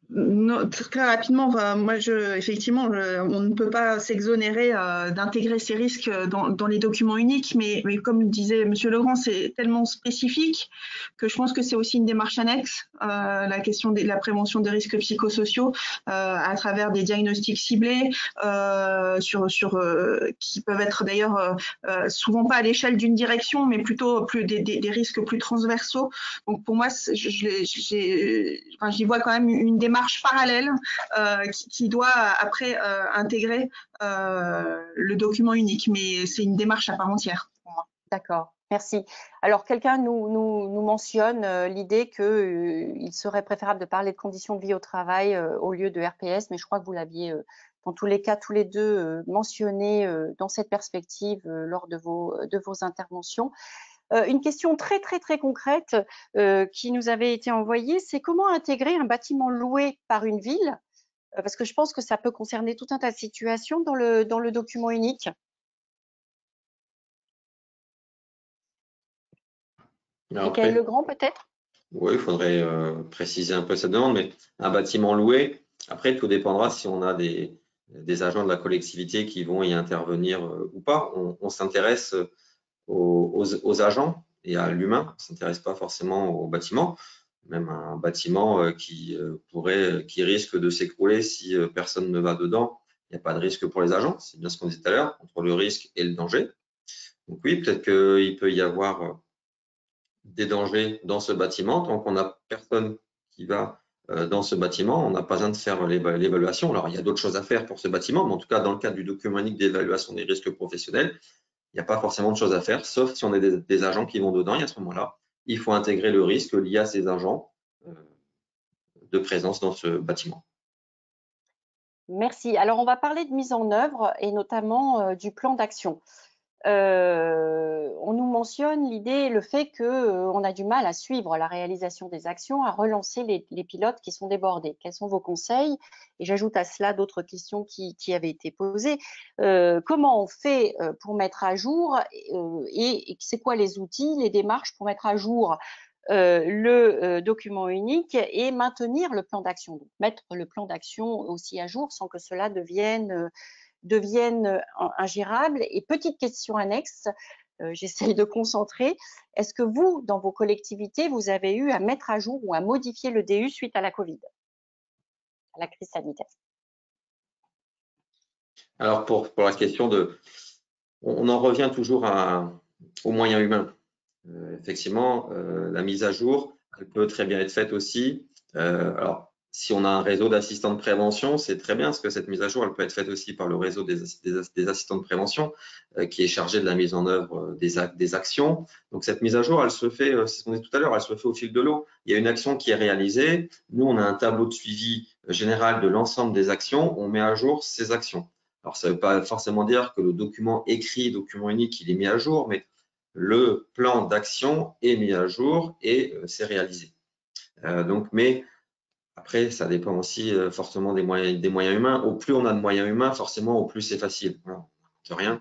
Non, très rapidement, moi, effectivement, on ne peut pas s'exonérer d'intégrer ces risques dans les documents uniques, mais comme disait Monsieur Legrand, c'est tellement spécifique que je pense que c'est aussi une démarche annexe, la question de la prévention des risques psychosociaux à travers des diagnostics ciblés qui peuvent être d'ailleurs souvent pas à l'échelle d'une direction, mais plutôt des risques plus transversaux. Donc pour moi, j'y vois quand même une démarche parallèle qui doit après intégrer le document unique, mais c'est une démarche à part entière pour moi. D'accord, merci. Alors, quelqu'un nous mentionne l'idée qu'il serait préférable de parler de conditions de vie au travail au lieu de RPS, mais je crois que vous l'aviez, dans tous les cas, tous les deux mentionné dans cette perspective lors de vos interventions. Une question très concrète qui nous avait été envoyée, c'est comment intégrer un bâtiment loué par une ville, parce que je pense que ça peut concerner tout un tas de situations dans le document unique. Michael Legrand, peut-être? Oui, il faudrait préciser un peu cette demande, mais un bâtiment loué, après, tout dépendra si on a des agents de la collectivité qui vont y intervenir ou pas. On s'intéresse aux agents et à l'humain, on ne s'intéresse pas forcément au bâtiment, même un bâtiment qui risque de s'écrouler si personne ne va dedans. Il n'y a pas de risque pour les agents, c'est bien ce qu'on disait tout à l'heure, entre le risque et le danger. Donc oui, peut-être qu'il peut y avoir des dangers dans ce bâtiment. Tant qu'on n'a personne qui va dans ce bâtiment, on n'a pas besoin de faire l'évaluation. Alors, il y a d'autres choses à faire pour ce bâtiment, mais en tout cas, dans le cadre du document unique d'évaluation des risques professionnels, il n'y a pas forcément de choses à faire, sauf si on a des agents qui vont dedans. Et à ce moment-là, il faut intégrer le risque lié à ces agents de présence dans ce bâtiment. Merci. Alors, on va parler de mise en œuvre et notamment du plan d'action. On nous mentionne le fait qu'on a du mal à suivre la réalisation des actions, à relancer les pilotes qui sont débordés. Quels sont vos conseils? Et j'ajoute à cela d'autres questions qui avaient été posées. Comment on fait pour mettre à jour et c'est quoi les outils, les démarches pour mettre à jour le document unique et maintenir le plan d'action, mettre le plan d'action aussi à jour sans que cela devienne ingérable. Et petite question annexe, j'essaye de concentrer, est-ce que vous, dans vos collectivités, vous avez eu à mettre à jour ou à modifier le DU suite à la Covid, à la crise sanitaire? Alors, pour la question on en revient toujours aux moyens humains. Effectivement, la mise à jour, elle peut très bien être faite aussi. Alors, si on a un réseau d'assistants de prévention, c'est très bien, parce que cette mise à jour, elle peut être faite aussi par le réseau des assistants de prévention, qui est chargé de la mise en œuvre des actions. Donc, cette mise à jour, elle se fait, c'est ce qu'on dit tout à l'heure, elle se fait au fil de l'eau. Il y a une action qui est réalisée. Nous, on a un tableau de suivi général de l'ensemble des actions. On met à jour ces actions. Alors, ça ne veut pas forcément dire que le document écrit, document unique, il est mis à jour, mais le plan d'action est mis à jour et c'est réalisé. Mais après, ça dépend aussi forcément des moyens humains. Au plus on a de moyens humains, forcément, au plus c'est facile. Voilà, on ne rien.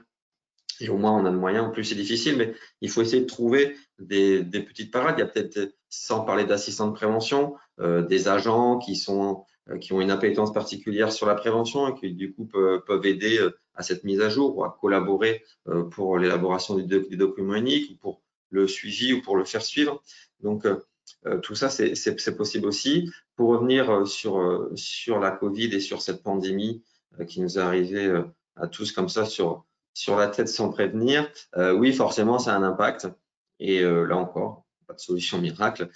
Et au moins on a de moyens, au plus c'est difficile. Mais il faut essayer de trouver des petites parades. Il y a peut-être, sans parler d'assistants de prévention, des agents qui ont une appétence particulière sur la prévention et qui du coup peuvent aider à cette mise à jour ou à collaborer pour l'élaboration du document unique ou pour le suivi ou pour le faire suivre. Donc tout ça, c'est possible aussi. Pour revenir sur la Covid et sur cette pandémie qui nous est arrivée à tous comme ça sur la tête sans prévenir, oui, forcément, ça a un impact. Et là encore, pas de solution miracle.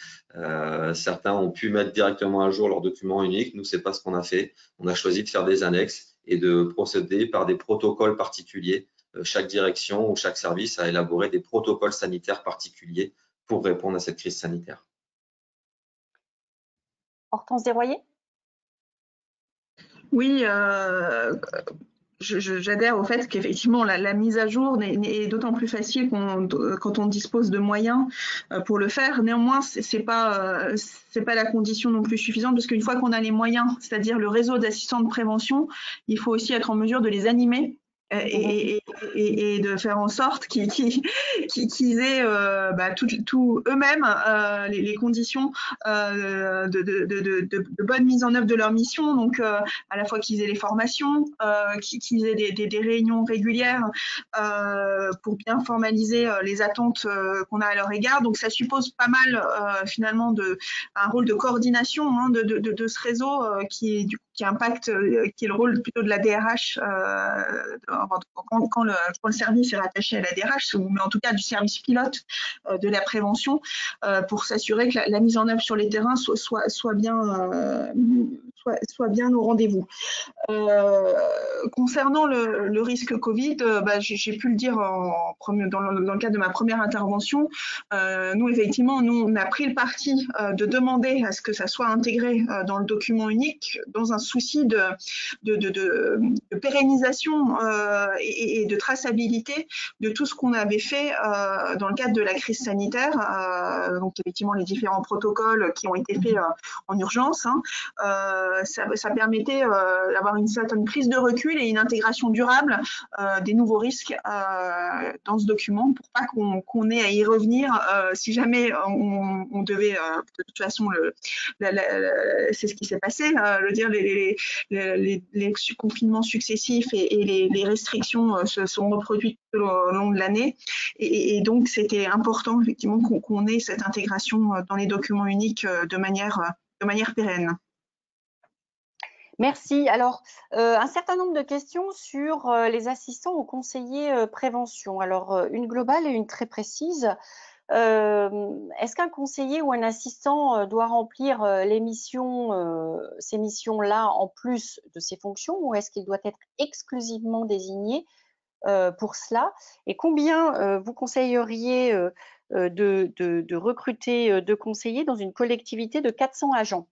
Certains ont pu mettre directement à jour leur document unique. Nous, c'est pas ce qu'on a fait. On a choisi de faire des annexes et de procéder par des protocoles particuliers. Chaque direction ou chaque service a élaboré des protocoles sanitaires particuliers pour répondre à cette crise sanitaire. Hortense Desroyers? Oui, j'adhère au fait qu'effectivement la mise à jour est d'autant plus facile quand on dispose de moyens pour le faire. Néanmoins, c'est pas la condition non plus suffisante, parce qu'une fois qu'on a les moyens, c'est-à-dire le réseau d'assistants de prévention, il faut aussi être en mesure de les animer et de faire en sorte qu'ils aient tout eux-mêmes les conditions de bonne mise en œuvre de leur mission. Donc, à la fois qu'ils aient les formations, qu'ils aient des réunions régulières pour bien formaliser les attentes qu'on a à leur égard. Donc, ça suppose pas mal finalement un rôle de coordination de ce réseau qui impacte, qui est le rôle plutôt de la DRH quand le service est rattaché à la DRH, mais en tout cas du service pilote de la prévention, pour s'assurer que la mise en œuvre sur les terrains soit bien au rendez-vous. Concernant le risque Covid, j'ai pu le dire dans le cadre de ma première intervention. Nous, effectivement, on a pris le parti de demander à ce que ça soit intégré dans le document unique, dans un souci de pérennisation et de traçabilité de tout ce qu'on avait fait dans le cadre de la crise sanitaire. Donc, effectivement, les différents protocoles qui ont été faits en urgence, ça permettait d'avoir une certaine prise de recul et une intégration durable des nouveaux risques dans ce document, pour pas qu'on ait à y revenir si jamais on devait, de toute façon, c'est ce qui s'est passé, les confinements successifs et les restrictions se sont reproduites tout au long de l'année, et donc c'était important effectivement qu'on ait cette intégration dans les documents uniques de manière pérenne. Merci. Alors, un certain nombre de questions sur les assistants aux conseillers prévention. Alors, une globale et une très précise. Est-ce qu'un conseiller ou un assistant doit remplir ces missions-là en plus de ses fonctions, ou est-ce qu'il doit être exclusivement désigné pour cela? Et combien vous conseilleriez de recruter de conseillers dans une collectivité de 400 agents?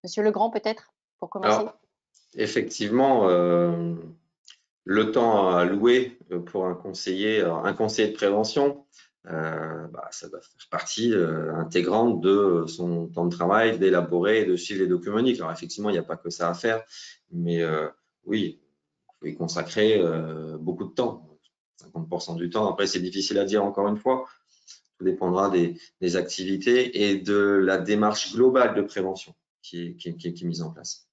Monsieur Legrand, peut-être, pour commencer. Alors, effectivement, le temps alloué pour un conseiller de prévention, ça doit faire partie intégrante de son temps de travail, d'élaborer et de suivre les documents uniques. Alors effectivement, il n'y a pas que ça à faire, mais oui, il faut y consacrer beaucoup de temps, 50% du temps. Après, c'est difficile à dire encore une fois, tout dépendra des activités et de la démarche globale de prévention qui est mise en place.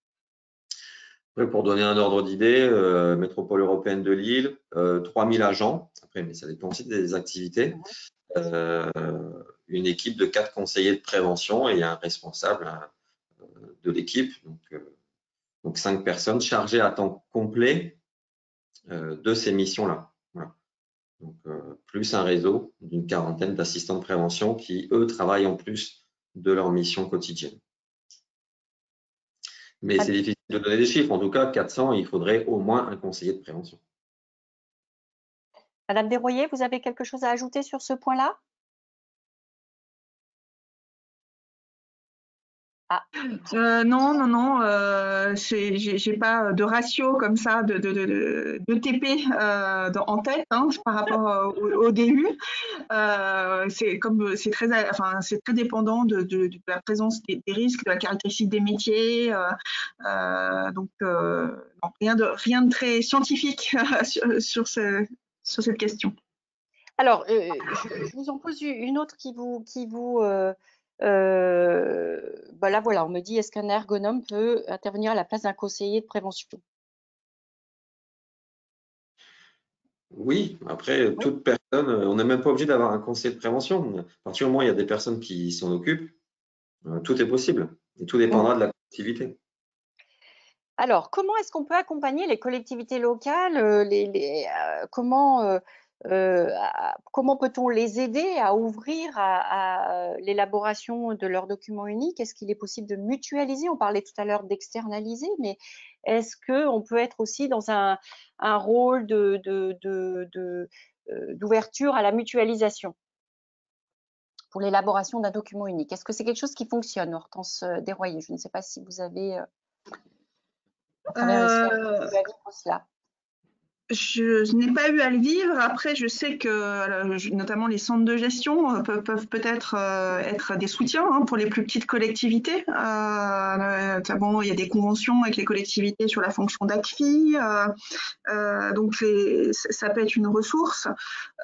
Après, pour donner un ordre d'idée, métropole européenne de Lille, 3000 agents. Après, mais ça dépend aussi des activités. Une équipe de 4 conseillers de prévention et un responsable de l'équipe. Donc 5 personnes chargées à temps complet de ces missions-là. Voilà. Donc, plus un réseau d'une quarantaine d'assistants de prévention qui, eux, travaillent en plus de leur mission quotidienne. Mais c'est difficile de donner des chiffres. En tout cas, 400, il faudrait au moins un conseiller de prévention. Madame Desroyers, vous avez quelque chose à ajouter sur ce point-là? Non, j'ai pas de ratio comme ça de TP en tête par rapport au début. C'est très dépendant de la présence des risques, de la caractéristique des métiers. Donc rien de très scientifique sur cette question. Alors, je vous en pose une autre qui vous là, voilà, on me dit, est-ce qu'un ergonome peut intervenir à la place d'un conseiller de prévention? Oui, après, toute personne, on n'est même pas obligé d'avoir un conseiller de prévention. À partir du moment où il y a des personnes qui s'en occupent, tout est possible. Et tout dépendra de la collectivité. Alors, comment est-ce qu'on peut accompagner les collectivités locales, comment peut-on les aider à ouvrir à l'élaboration de leurs documents uniques? Est-ce qu'il est possible de mutualiser? On parlait tout à l'heure d'externaliser, mais est-ce qu'on peut être aussi dans un rôle d'ouverture à la mutualisation pour l'élaboration d'un document unique? Est-ce que c'est quelque chose qui fonctionne, Hortense Desroyers? Je ne sais pas si vous avez à travers le CRD, eu à vivre cela. Je n'ai pas eu à le vivre. Après, je sais que notamment les centres de gestion peuvent peut-être être des soutiens pour les plus petites collectivités. Notamment, il y a des conventions avec les collectivités sur la fonction d'ACFI. Donc, ça peut être une ressource.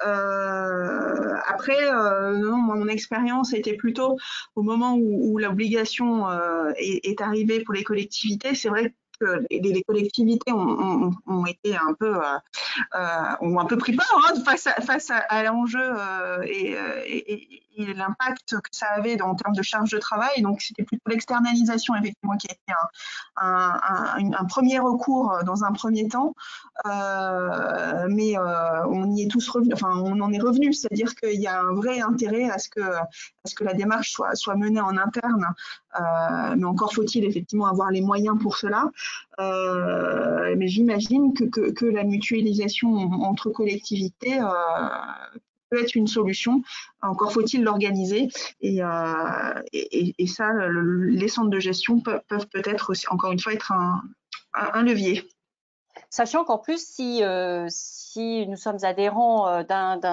Après, non, moi, mon expérience était plutôt au moment où l'obligation est arrivée pour les collectivités. C'est vrai que les collectivités ont été un peu ont un peu pris peur face à l'enjeu et l'impact que ça avait en termes de charge de travail. Donc c'était plutôt l'externalisation effectivement qui a été un premier recours dans un premier temps, mais on y est tous revenus. Enfin, on en est revenu, c'est-à-dire qu'il y a un vrai intérêt à ce que la démarche soit menée en interne. Mais encore faut-il effectivement avoir les moyens pour cela. Mais j'imagine que la mutualisation entre collectivités peut être une solution. Encore faut-il l'organiser. Et ça, les centres de gestion peuvent peut-être aussi, encore une fois, être un levier. Sachant qu'en plus, si nous sommes adhérents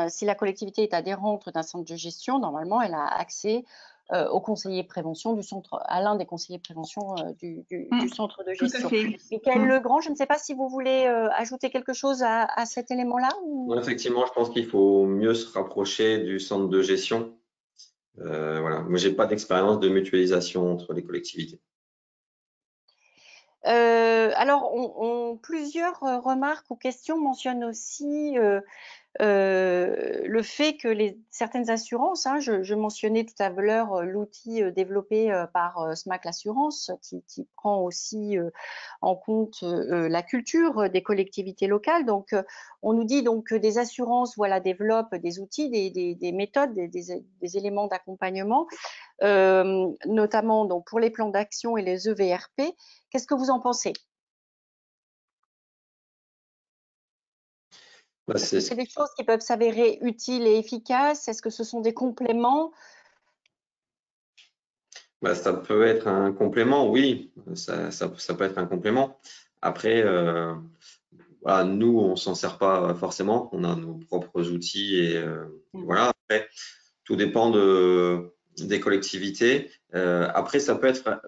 si la collectivité est adhérente d'un centre de gestion, normalement, elle a accès au conseiller prévention du centre, à l'un des conseillers prévention du centre de gestion. Michael Legrand, je ne sais pas si vous voulez ajouter quelque chose à cet élément-là ou... Effectivement, je pense qu'il faut mieux se rapprocher du centre de gestion. Voilà. Moi, j'ai pas d'expérience de mutualisation entre les collectivités. Alors, plusieurs remarques ou questions mentionnent aussi le fait que certaines assurances, je mentionnais tout à l'heure l'outil développé par SMAC Assurance qui prend aussi en compte la culture des collectivités locales. Donc, on nous dit donc que des assurances développent des outils, des méthodes, des éléments d'accompagnement, notamment donc, pour les plans d'action et les EVRP. Qu'est-ce que vous en pensez? Est-ce que c'est des choses qui peuvent s'avérer utiles et efficaces? Est-ce que ce sont des compléments? Ça peut être un complément, oui, ça peut être un complément. Après, voilà, nous, on s'en sert pas forcément. On a nos propres outils et voilà. Après, tout dépend des collectivités. Après, ça peut être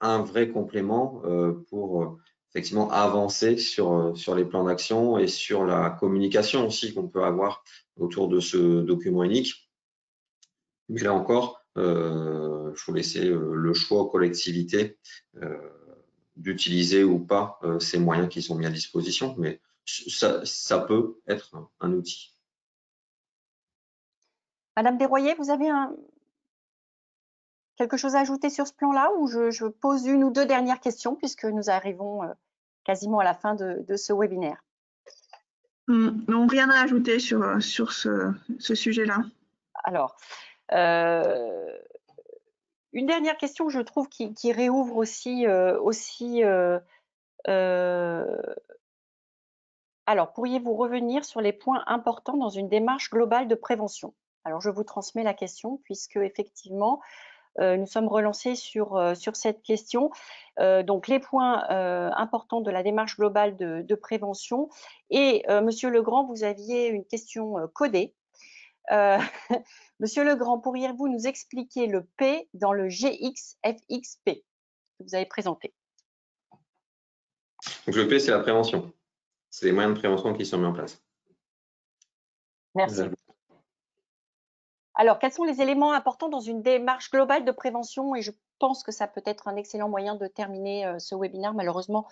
un vrai complément pour effectivement avancer sur les plans d'action et sur la communication aussi qu'on peut avoir autour de ce document unique. Mais là encore, il faut laisser le choix aux collectivités d'utiliser ou pas ces moyens qui sont mis à disposition, mais ça peut être un outil. Madame Desroyers, vous avez quelque chose à ajouter sur ce plan-là, ou je pose une ou deux dernières questions puisque nous arrivons quasiment à la fin de ce webinaire? Non, rien à ajouter sur ce sujet-là. Alors, une dernière question, je trouve, qui réouvre aussi. Alors, pourriez-vous revenir sur les points importants dans une démarche globale de prévention? Alors, je vous transmets la question puisque effectivement, nous sommes relancés sur cette question. Donc, les points importants de la démarche globale de prévention. Et Monsieur Legrand, vous aviez une question codée. Monsieur Legrand, pourriez-vous nous expliquer le P dans le GXFXP que vous avez présenté? Donc le P, c'est la prévention. C'est les moyens de prévention qui sont mis en place. Merci. Alors, quels sont les éléments importants dans une démarche globale de prévention? Et je pense que ça peut être un excellent moyen de terminer ce webinaire. Malheureusement,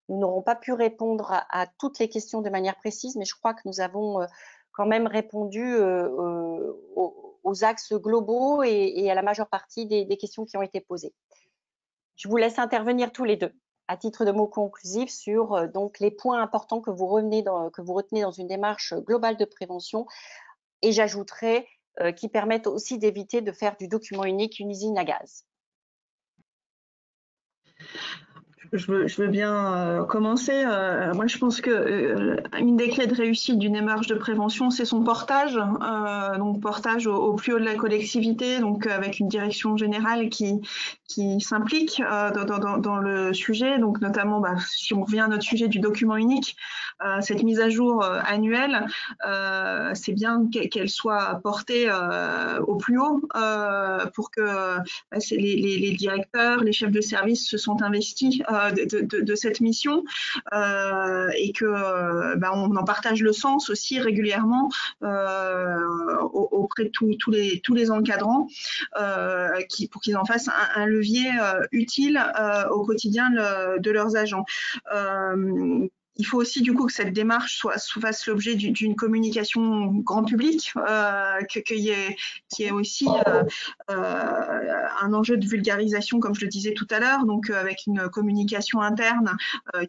nous n'aurons pas pu répondre à toutes les questions de manière précise, mais je crois que nous avons quand même répondu aux axes globaux et à la majeure partie des questions qui ont été posées. Je vous laisse intervenir tous les deux à titre de mots conclusifs sur donc les points importants que vous retenez dans une démarche globale de prévention, et j'ajouterai qui permettent aussi d'éviter de faire du document unique une usine à gaz. Je veux bien commencer. Moi, je pense que une des clés de réussite d'une démarche de prévention, c'est son portage. Donc, portage au plus haut de la collectivité, donc avec une direction générale qui s'implique dans le sujet. Donc, notamment, si on revient à notre sujet du document unique, cette mise à jour annuelle, c'est bien qu'elle soit portée au plus haut pour que les directeurs, les chefs de service se sont investis de cette mission et que on en partage le sens aussi régulièrement auprès de tous les encadrants pour qu'ils en fassent un levier utile au quotidien de leurs agents. Il faut aussi du coup que cette démarche fasse l'objet d'une communication grand public, qu'il y ait aussi un enjeu de vulgarisation, comme je le disais tout à l'heure, donc avec une communication interne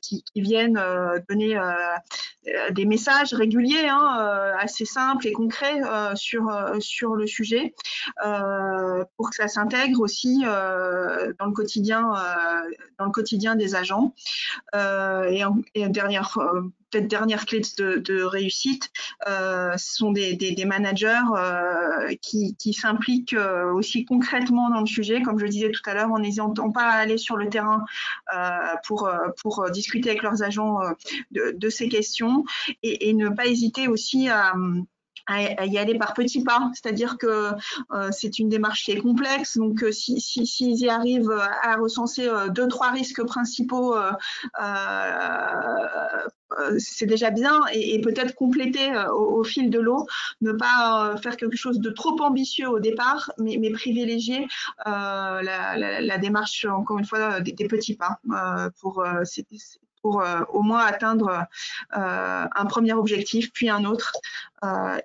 qui vienne donner des messages réguliers, assez simples et concrets sur le sujet, pour que ça s'intègre aussi dans le quotidien des agents. Et dernière clé de réussite, ce sont des managers qui s'impliquent aussi concrètement dans le sujet, comme je le disais tout à l'heure, en n'hésitant pas à aller sur le terrain pour discuter avec leurs agents de ces questions, et ne pas hésiter aussi à y aller par petits pas, c'est-à-dire que c'est une démarche qui est complexe, donc s'ils y arrivent à recenser 2-3 risques principaux, c'est déjà bien, et peut-être compléter au fil de l'eau, ne pas faire quelque chose de trop ambitieux au départ, mais privilégier la démarche, encore une fois, des petits pas pour au moins atteindre un premier objectif, puis un autre,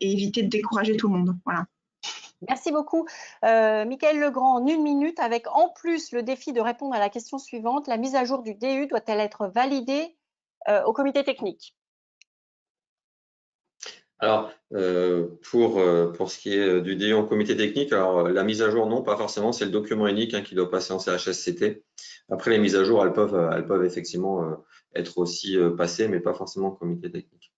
et éviter de décourager tout le monde. Voilà. Merci beaucoup. Michaël Legrand, en 1 minute, avec en plus le défi de répondre à la question suivante: la mise à jour du DU doit-elle être validée au comité technique? Alors, pour ce qui est du DU en comité technique, alors la mise à jour, non, pas forcément, c'est le document unique qui doit passer en CHSCT. Après, les mises à jour, elles peuvent effectivement être aussi passées, mais pas forcément en comité technique.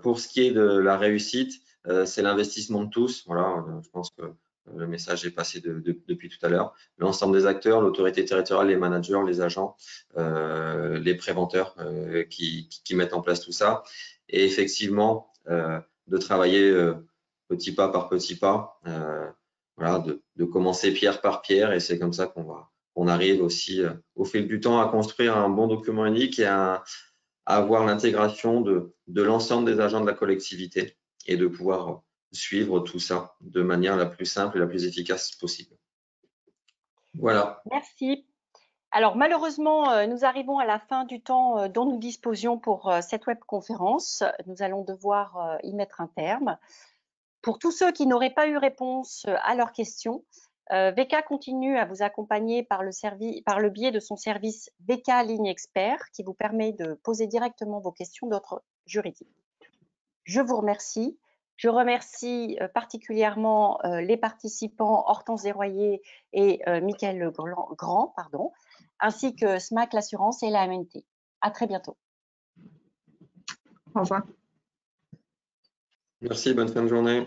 Pour ce qui est de la réussite, c'est l'investissement de tous. Voilà, je pense que Le message est passé depuis tout à l'heure. L'ensemble des acteurs, l'autorité territoriale, les managers, les agents, les préventeurs qui mettent en place tout ça. Et effectivement, de travailler petit pas par petit pas, voilà, de commencer pierre par pierre. Et c'est comme ça qu'on arrive aussi, au fil du temps, à construire un bon document unique et à avoir l'intégration de l'ensemble des agents de la collectivité et de pouvoir suivre tout ça de manière la plus simple et la plus efficace possible. Voilà. Merci. Alors malheureusement, nous arrivons à la fin du temps dont nous disposions pour cette webconférence. Nous allons devoir y mettre un terme. Pour tous ceux qui n'auraient pas eu réponse à leurs questions, VK continue à vous accompagner par le biais de son service VK Ligne Expert qui vous permet de poser directement vos questions d'ordre juridique. Je vous remercie. Je remercie particulièrement les participants Hortense Desroyer et Michael Grand, ainsi que SMAC l'assurance et la MNT. À très bientôt. Au revoir. Merci, bonne fin de journée.